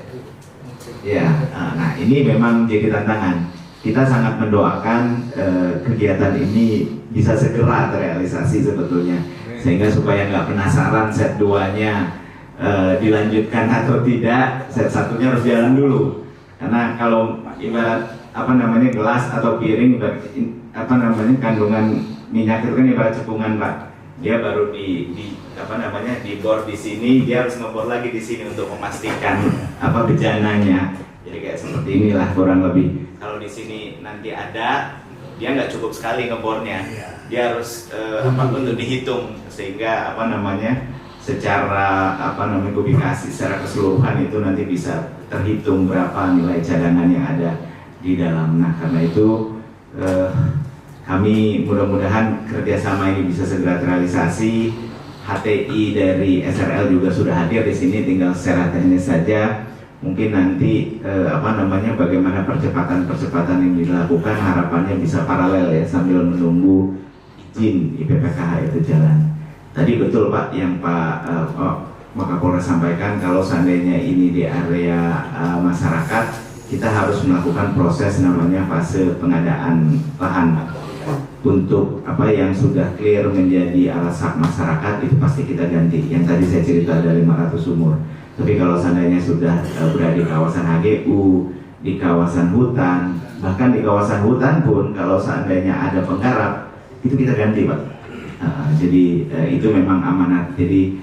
Ya, nah ini memang jadi tantangan. Kita sangat mendoakan kegiatan ini bisa segera terrealisasi sebetulnya, sehingga supaya nggak penasaran set 2-nya dilanjutkan atau tidak, set satunya harus jalan dulu. Karena kalau ibarat gelas atau piring, kandungan minyak itu kan ibarat cekungan, Pak. Dia baru dibor di sini, dia harus ngebor lagi di sini untuk memastikan bejananya. Jadi kayak seperti inilah kurang lebih. Kalau di sini nanti ada, dia nggak cukup sekali ngebornya, dia harus untuk dihitung sehingga secara kubikasi secara keseluruhan itu nanti bisa terhitung berapa nilai cadangan yang ada di dalam. Nah, karena itu kami mudah-mudahan kerjasama ini bisa segera terrealisasi. HTI dari SRL juga sudah hadir di sini, tinggal secara teknis saja. Mungkin nanti bagaimana percepatan yang dilakukan, harapannya bisa paralel ya sambil menunggu izin IPPKH itu jalan. Tadi betul Pak yang Pak Kapolres sampaikan, kalau seandainya ini di area masyarakat, kita harus melakukan proses namanya fase pengadaan lahan, Pak. Untuk yang sudah clear menjadi alas hak masyarakat itu pasti kita ganti. Yang tadi saya cerita ada 500 sumur. Tapi kalau seandainya sudah berada di kawasan HGU, di kawasan hutan, bahkan di kawasan hutan pun kalau seandainya ada penggarap, itu kita ganti, Pak. Jadi itu memang amanat. Jadi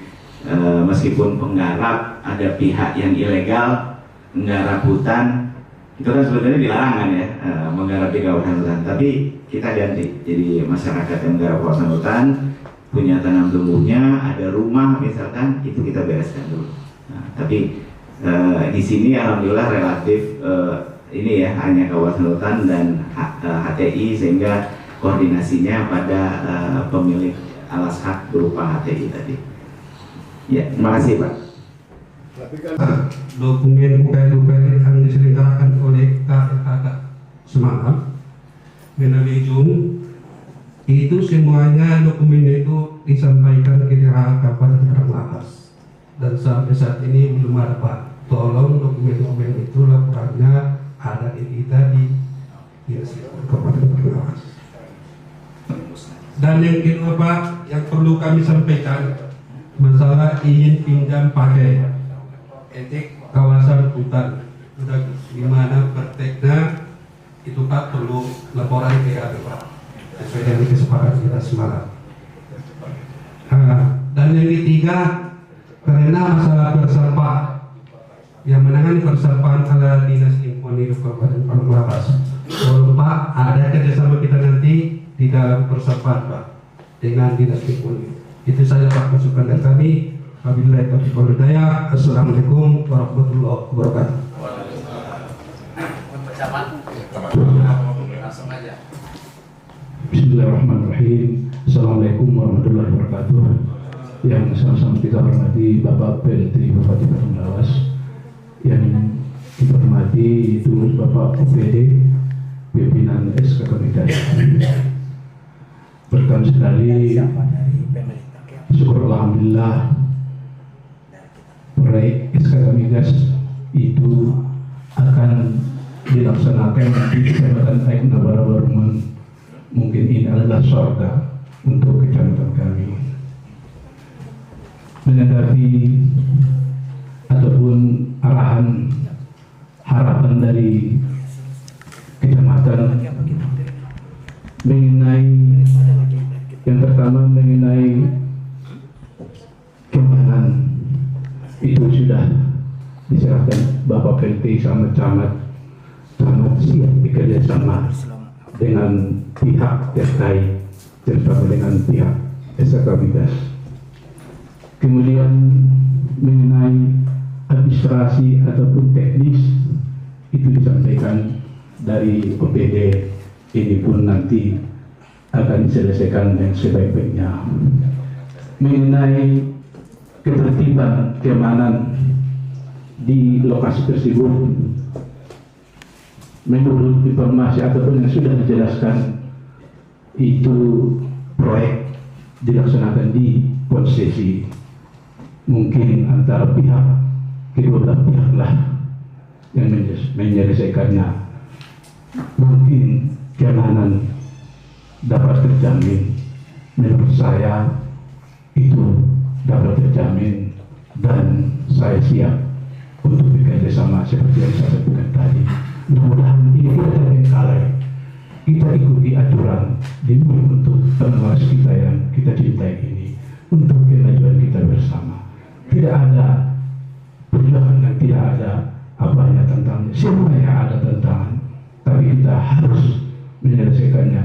meskipun penggarap ada pihak yang ilegal menggarap hutan, itu kan sebetulnya dilarang kan ya, menggarap di kawasan hutan. Tapi kita ganti. Jadi masyarakat yang menggarap kawasan hutan punya tanam tumbuhnya, ada rumah misalkan, itu kita bereskan dulu. Nah, tapi di sini alhamdulillah relatif ini ya hanya kawasan hutan dan HTI, sehingga koordinasinya pada pemilik alas hak berupa HTI tadi. Ya, terima kasih Pak. Dokumen upaya-upaya yang diselenggarakan oleh KLHK semalam Menalejung itu semuanya dokumen itu disampaikan ke DHK pada Karangalas. Dan sampai saat ini belum ada, Pak. Tolong dokumen-dokumen itu laporannya ada di kita di Kabupaten Karangalas. Dan yang kedua Pak, yang perlu kami sampaikan masalah izin pinjam pakai etik kawasan hutan. Sudah di mana prakteknya itu Pak perlu laporan ke KPK Pak, sesuai dengan kesepakatan kita semalam. Dan yang ketiga, karena masalah persampahan yang menangani persampahan ala Dinas Lingkungan Hidup Kabupaten Karangalas. Tolong Pak, ada kerjasama kita nanti di dalam persampahan Pak dengan Dinas Lingkungan Hidup. Itu saja Pak masukan dari kami. Wabillahi taufiq wal hidayah. Assalamualaikum warahmatullahi wabarakatuh. Bismillahirrahmanirrahim. Assalamualaikum warahmatullahi wabarakatuh. Yang sama-sama kita hormati Bapak PLT Bupati Karangalas, yang kita hormati itu Bapak OPD pimpinan SK Migas. Berkah sekali, syukur alhamdulillah proyek SK Migas itu akan dilaksanakan di Kecamatan Aik Nabara Baruman. Mungkin ini adalah surga untuk kecamatan kami. Menanggapi ataupun arahan harapan dari kecamatan mengenai yang pertama mengenai kemanan, itu sudah diserahkan Bapak PLT sama camat siap bekerjasama dengan pihak terkait, terutama dengan pihak SK Migas. Kemudian mengenai administrasi ataupun teknis itu disampaikan dari OPD, ini pun nanti akan diselesaikan dengan sebaik-baiknya. Mengenai ketertiban keamanan di lokasi tersebut, menurut informasi ataupun yang sudah dijelaskan, itu proyek dilaksanakan di konsesi, mungkin antara kedua belah pihak lah yang menyelesaikannya. Mungkin keamanan dapat terjamin, menurut saya itu dapat terjamin dan saya siap untuk bekerja sama seperti yang saya sebutkan tadi. Mudah-mudahan ini tidak terbengkalai. Kita ikuti aturan demi untuk pengawas kita yang kita cintai ini, untuk kemajuan kita bersama. Tidak ada perjuangan yang tidak ada apanya tantangannya, semuanya ada tantangan, tapi kita harus menyelesaikannya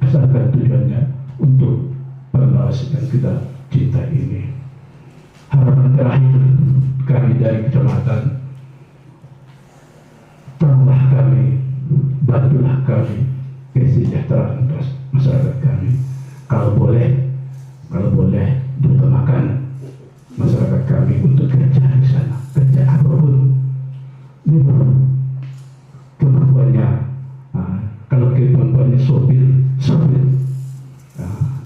asalkan tujuannya untuk pengawas yang kita cintai ini. Harapan terakhir kami dari kecamatan, tolonglah kami, bantulah kami kesejahteraan masyarakat kami. Kalau boleh diutamakan masyarakat kami untuk kerja di sana, kerja apapun kemampuannya. Kalau kemampuannya sopir.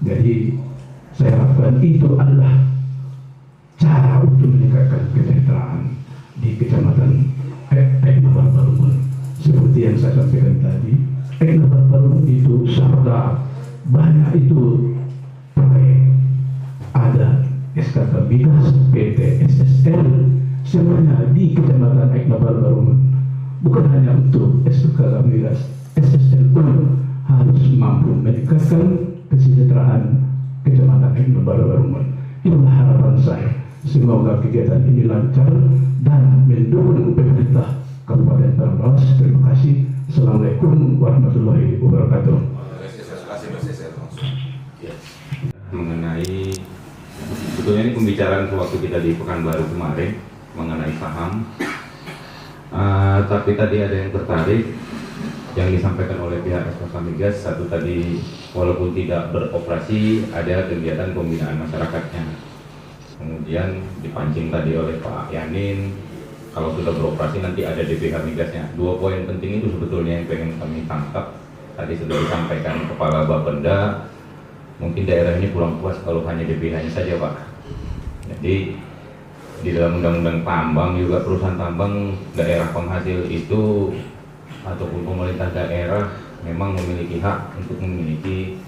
Jadi saya harapkan itu adalah cara untuk meningkatkan kesejahteraan di kecamatan Eknabal Barumun. Seperti yang saya sampaikan tadi, Eknabal Barumun itu serta banyak itu proyek, ada SKK Migas, PT SSL, semuanya di kecamatan Eknabal Barumun. Bukan hanya untuk SKK Migas, SSL pun harus mampu meningkatkan kesejahteraan kecamatan Eknabal Barumun. Inilah harapan saya. Semoga kegiatan ini lancar dan mendukung pemerintah Kabupaten Banglawas. Terima kasih. Assalamualaikum warahmatullahi wabarakatuh. Mengenai sebetulnya ini pembicaraan waktu kita di Pekanbaru kemarin mengenai saham, tapi tadi ada yang tertarik yang disampaikan oleh pihak SKK Migas. Satu tadi, walaupun tidak beroperasi, ada kegiatan pembinaan masyarakatnya. Kemudian dipancing tadi oleh Pak Yanin, kalau sudah beroperasi nanti ada DPH Migasnya. Dua poin penting itu sebetulnya yang pengen kami tangkap. Tadi sudah disampaikan Kepala Bapenda, mungkin daerah ini kurang puas kalau hanya DPH-nya saja, Pak. Jadi di dalam undang-undang tambang juga, perusahaan tambang daerah penghasil itu ataupun pemerintah daerah memang memiliki hak untuk memiliki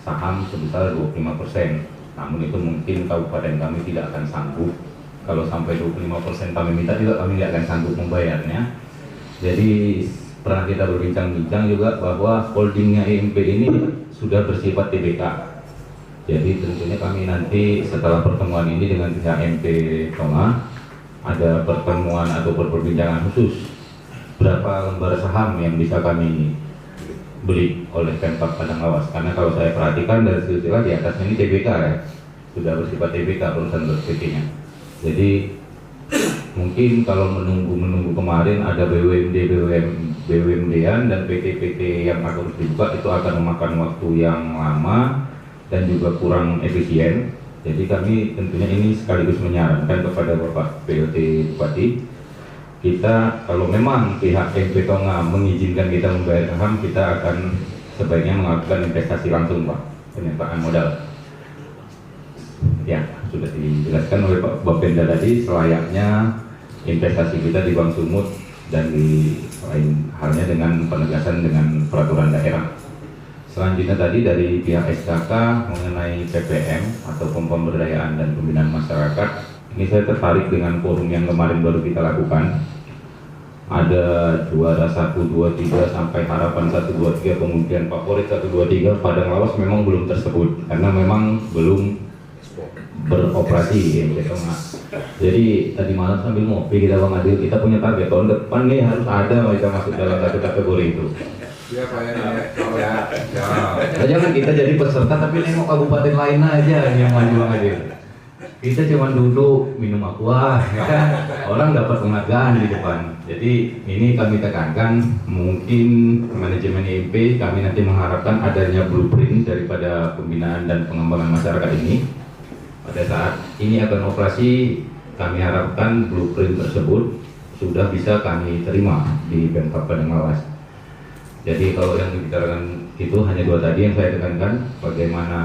saham sebesar 25%. Namun itu mungkin kabupaten kami tidak akan sanggup. Kalau sampai 25% kami minta juga, kami tidak akan sanggup membayarnya. Jadi pernah kita berbincang-bincang juga bahwa holdingnya IMP ini sudah bersifat TBK. Jadi tentunya kami nanti setelah pertemuan ini dengan pihak MP Tonga, ada pertemuan atau perbincangan khusus berapa lembar saham yang bisa kami beli oleh Pemkab Padang Lawas. Karena kalau saya perhatikan dari silsilah di atasnya ini TBK ya, sudah bersifat TBK perusahaan PT-nya. Jadi mungkin kalau menunggu kemarin ada BUMD-an dan PT-PT yang harus dibuka, itu akan memakan waktu yang lama dan juga kurang efisien. Jadi kami tentunya ini sekaligus menyarankan kepada Bapak PLT Bupati, kita kalau memang pihak MP Tonga mengizinkan kita membayar saham, kita akan sebaiknya melakukan investasi langsung, Pak, penyertaan modal. Ya, sudah dijelaskan oleh Pak Bapenda tadi, selayaknya investasi kita di Bank Sumut dan di lain halnya dengan penegasan dengan peraturan daerah. Selanjutnya tadi dari pihak SKK mengenai PPM atau pemberdayaan dan pembinaan masyarakat, ini saya tertarik dengan forum yang kemarin baru kita lakukan. Ada juara 1, 2, 3 sampai harapan 1, 2, 3, kemudian favorit 1, 2, 3. Padang Lawas memang belum tersebut karena memang belum beroperasi ya, gitu. Jadi tadi malam sambil ngopi kita Bang Adil, kita punya target tahun depan nih harus ada kita masuk dalam satu kategori itu. Iya Pak ya. Jangan kita jadi peserta tapi nengok kabupaten lain aja yang maju Bang Adil. Kita cuma dulu minum aqua, ya kan? Orang dapat penghargaan di depan. Jadi ini kami tekankan, mungkin manajemen IMP kami nanti mengharapkan adanya blueprint daripada pembinaan dan pengembangan masyarakat ini. Pada saat ini akan operasi, kami harapkan blueprint tersebut sudah bisa kami terima di Pemkab Padang Lawas. Jadi kalau yang dibicarakan itu hanya dua tadi yang saya tekankan, bagaimana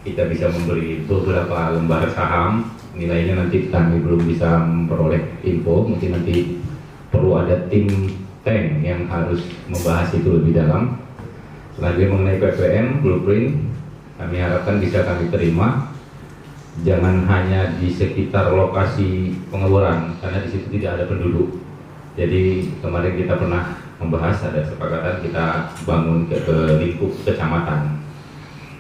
kita bisa memberi beberapa lembar saham, nilainya nanti kami belum bisa memperoleh info, mungkin nanti perlu ada tim tank yang harus membahas itu lebih dalam. Selanjutnya mengenai PPM, blueprint, kami harapkan bisa kami terima. jangan hanya di sekitar lokasi pengeboran karena di situ tidak ada penduduk. Jadi kemarin kita pernah membahas, ada kesepakatan kita bangun ke lingkup kecamatan.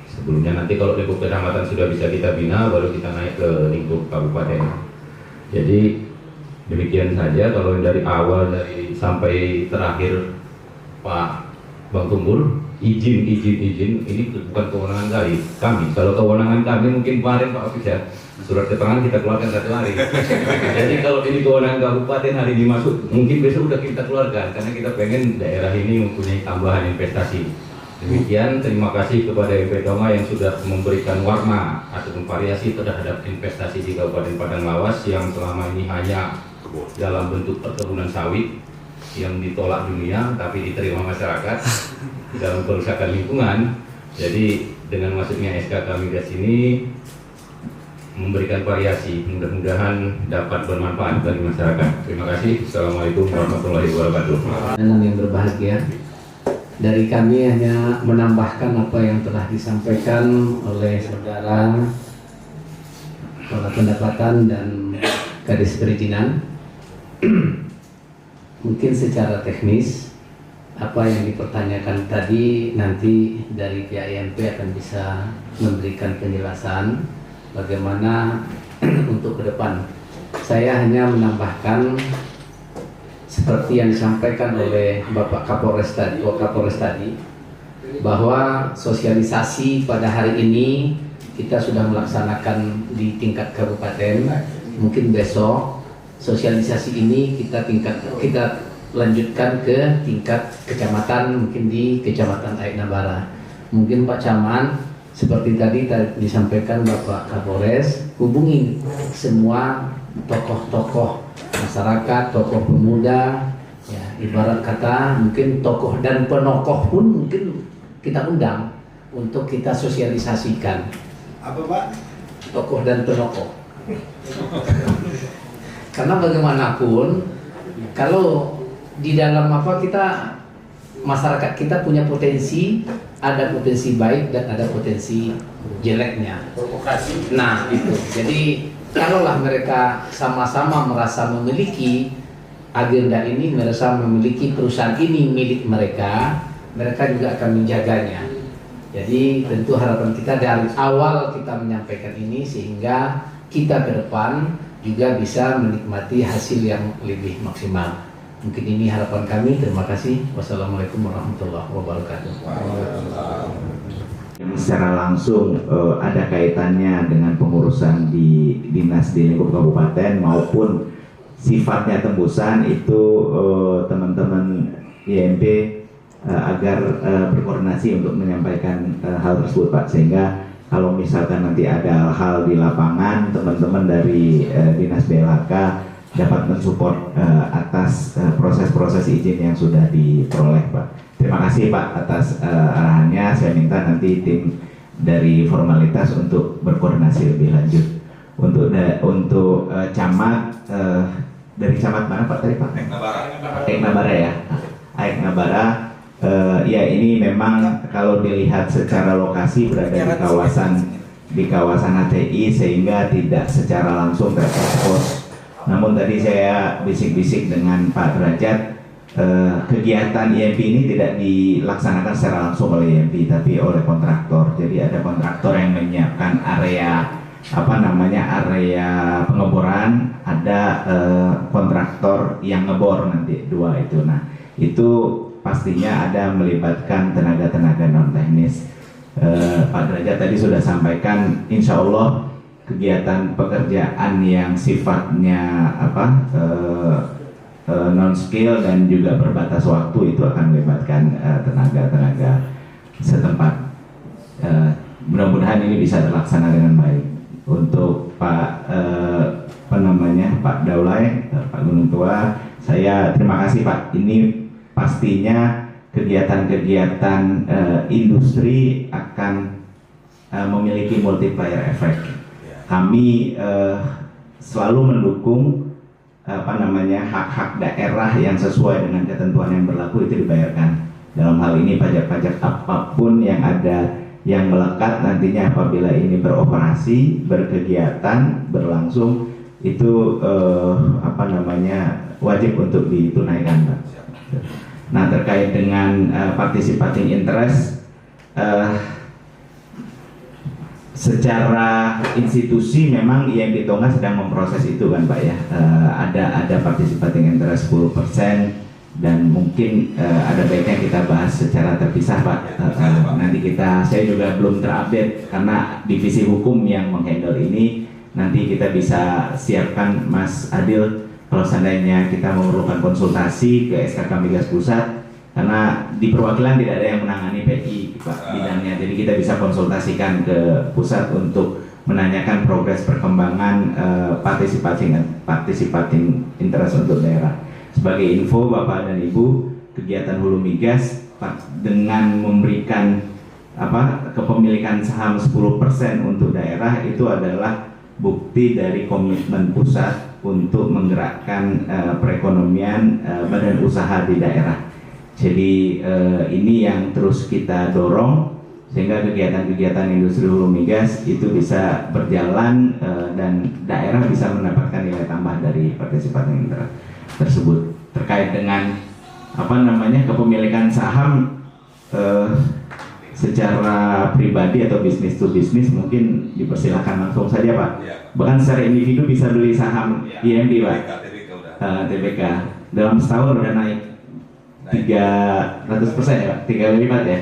Sebelumnya nanti kalau lingkup kecamatan sudah bisa kita bina, baru kita naik ke lingkup kabupaten. Jadi demikian saja. Kalau dari awal dari sampai terakhir Pak Bang Tunggul, izin ini bukan kewenangan kami. Kalau kewenangan kami mungkin kemarin Pak Ofis ya, surat keterangan kita keluarkan 1 hari. Jadi kalau ini kewenangan kabupaten hari ini masuk, mungkin besok udah kita keluarkan karena kita pengen daerah ini mempunyai tambahan investasi. Demikian, terima kasih kepada MP Donga yang sudah memberikan warna atau variasi terhadap investasi di Kabupaten Padang Lawas yang selama ini hanya dalam bentuk perkebunan sawit yang ditolak dunia tapi diterima masyarakat dalam kerusakan lingkungan. Jadi dengan masuknya SK kami ke sini memberikan variasi, mudah-mudahan dapat bermanfaat bagi masyarakat. Terima kasih. Assalamualaikum warahmatullahi wabarakatuh. Yang berbahagia, dari kami hanya menambahkan apa yang telah disampaikan oleh saudara Kepala Pendapatan dan Kadis Perizinan. Mungkin secara teknis apa yang dipertanyakan tadi nanti dari pihak IMP akan bisa memberikan penjelasan bagaimana untuk ke depan. Saya hanya menambahkan seperti yang disampaikan oleh Bapak Kapolres tadi, bahwa sosialisasi pada hari ini kita sudah melaksanakan di tingkat kabupaten. Mungkin besok sosialisasi ini kita lanjutkan ke tingkat kecamatan, mungkin di Kecamatan Aik Nabara. Mungkin Pak Camat seperti tadi disampaikan Bapak Kapolres, hubungi semua tokoh-tokoh masyarakat, tokoh pemuda, ya, ibarat kata mungkin tokoh dan penokoh pun mungkin kita undang untuk kita sosialisasikan. Apa Pak? Tokoh dan penokoh. Karena bagaimanapun kalau di dalam masyarakat kita punya potensi, ada potensi baik dan ada potensi jeleknya. Nah itu, jadi kalaulah mereka sama-sama merasa memiliki agenda ini, merasa memiliki perusahaan ini milik mereka, mereka juga akan menjaganya. Jadi tentu harapan kita dari awal kita menyampaikan ini sehingga kita ke depan juga bisa menikmati hasil yang lebih maksimal. Mungkin ini harapan kami. Terima kasih. Wassalamualaikum warahmatullahi wabarakatuh. Secara langsung ada kaitannya dengan pengurusan di dinas di lingkup kabupaten maupun sifatnya tembusan itu teman-teman IMP agar berkoordinasi untuk menyampaikan hal tersebut Pak, sehingga kalau misalkan nanti ada hal di lapangan teman-teman dari dinas BLHK dapat mensupport atas proses-proses izin yang sudah diperoleh Pak. Terima kasih Pak atas arahannya. Saya minta nanti tim dari formalitas untuk berkoordinasi lebih lanjut. Untuk camat dari camat mana Pak tadi Pak? Aik Nabara ya. Aik Nabara. Ya ini memang kalau dilihat secara lokasi berada di kawasan HTI sehingga tidak secara langsung terekspos. Namun tadi saya bisik-bisik dengan Pak Derajat, kegiatan IMP ini tidak dilaksanakan secara langsung oleh IMP tapi oleh kontraktor. Jadi ada kontraktor yang menyiapkan area area pengeboran, ada kontraktor yang ngebor nanti 2 itu. Nah itu pastinya ada melibatkan tenaga-tenaga non teknis. Pak Derajat tadi sudah sampaikan, insya Allah kegiatan pekerjaan yang sifatnya non skill dan juga berbatas waktu itu akan melibatkan tenaga-tenaga setempat. Mudah-mudahan ini bisa terlaksana dengan baik. Untuk Pak Pak Daulay, Pak Gunung Tua, saya terima kasih Pak. Ini pastinya kegiatan-kegiatan industri akan memiliki multiplier effect. Kami selalu mendukung hak-hak daerah yang sesuai dengan ketentuan yang berlaku itu dibayarkan. Dalam hal ini pajak-pajak apapun yang ada yang melekat nantinya apabila ini beroperasi, berkegiatan, berlangsung itu wajib untuk ditunaikan, Pak. Nah, terkait dengan participating interest, secara institusi memang IMB Tonga sedang memproses itu kan, Pak ya. Ada participating interest 10% dan mungkin ada baiknya kita bahas secara terpisah, Pak. Nanti saya juga belum terupdate karena divisi hukum yang menghandle ini. Nanti kita bisa siapkan Mas Adil kalau seandainya kita memerlukan konsultasi ke SKK Migas Pusat, karena di perwakilan tidak ada yang menangani PI, Pak, bidangnya. Jadi kita bisa konsultasikan ke pusat untuk menanyakan progres perkembangan participating interest untuk daerah. Sebagai info Bapak dan Ibu, kegiatan Hulu Migas dengan memberikan kepemilikan saham 10% untuk daerah itu adalah bukti dari komitmen pusat untuk menggerakkan perekonomian badan usaha di daerah. Jadi ini yang terus kita dorong sehingga kegiatan-kegiatan industri hulu migas itu bisa berjalan dan daerah bisa mendapatkan nilai tambah dari partisipating interest tersebut. Terkait dengan kepemilikan saham secara pribadi atau bisnis to bisnis mungkin dipersilakan langsung saja, Pak. Bahkan secara individu bisa beli saham IMB, Pak. TBK dalam setahun udah naik 300% ya, Pak, 3 kali lipat ya.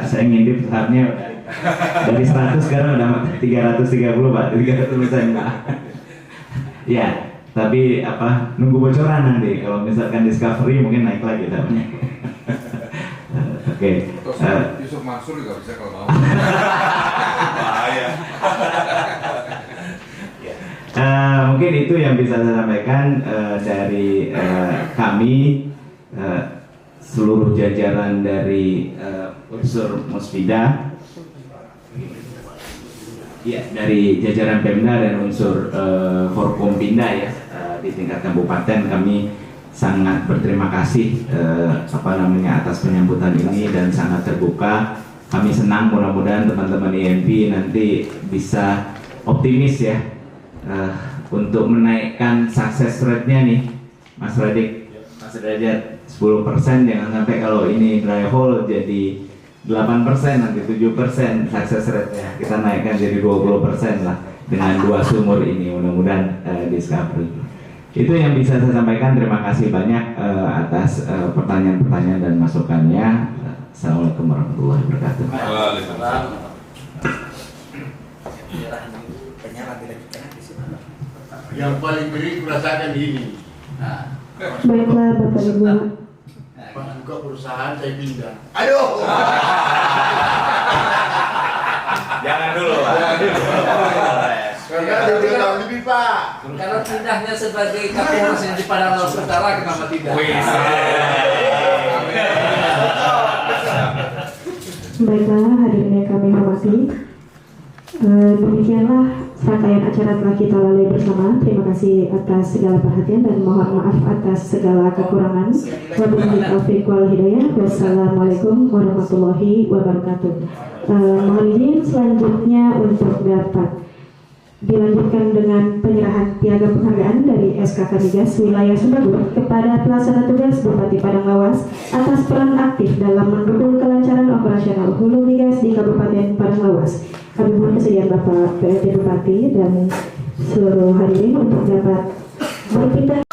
Saya ngintip sahamnya dari 100 sekarang udah 330, Pak, 300%, Pak. Ya, tapi nunggu bocoran nanti. Kalau misalkan discovery mungkin naik lagi sahamnya. Oke. Yusuf Mansur juga bisa kalau mau. Bahaya. Mungkin itu yang bisa saya sampaikan dari kami. Seluruh jajaran dari unsur Musbida, ya, dari jajaran Pemda dan unsur Forkompinda ya, di tingkat kabupaten kami sangat berterima kasih atas penyambutan ini dan sangat terbuka. Kami senang, mudah-mudahan teman-teman IMP nanti bisa optimis ya untuk menaikkan success rate-nya nih, Mas Radik, Mas Derajat. 10%, jangan sampai kalau ini dry hole jadi 8%, nanti 7% success rate-nya. Kita naikkan jadi 20% lah dengan 2 sumur ini, mudah-mudahan discovery. Itu yang bisa saya sampaikan. Terima kasih banyak atas pertanyaan-pertanyaan dan masukannya. Assalamualaikum warahmatullahi wabarakatuh. Yang paling miris merasakan ini. Baiklah Bapak Ibu. Pas buka perusahaan saya pindah. Aduh. Jangan dulu, Pak. Karena dia tahun lebih, Pak. Karena pindahnya sebagai Kapolres yang di Padang Laut Utara, kenapa tidak? Baiklah hadirin yang kami hormati, demikianlah rangkaian acara telah kita lalui bersama. Terima kasih atas segala perhatian dan mohon maaf atas segala kekurangan. Wabillahi taufiq wal hidayah. Wassalamualaikum warahmatullahi wabarakatuh. Mohon izin selanjutnya untuk dapat dilanjutkan dengan penyerahan piagam penghargaan dari SKK Migas Wilayah Sumbawa kepada pelaksana tugas Bupati Padang Lawas atas peran aktif dalam mendukung kelancaran operasional hulu migas di Kabupaten Padang Lawas. Kami mohon kesediaan Bapak PLT Bupati dan seluruh hadirin untuk dapat berpindah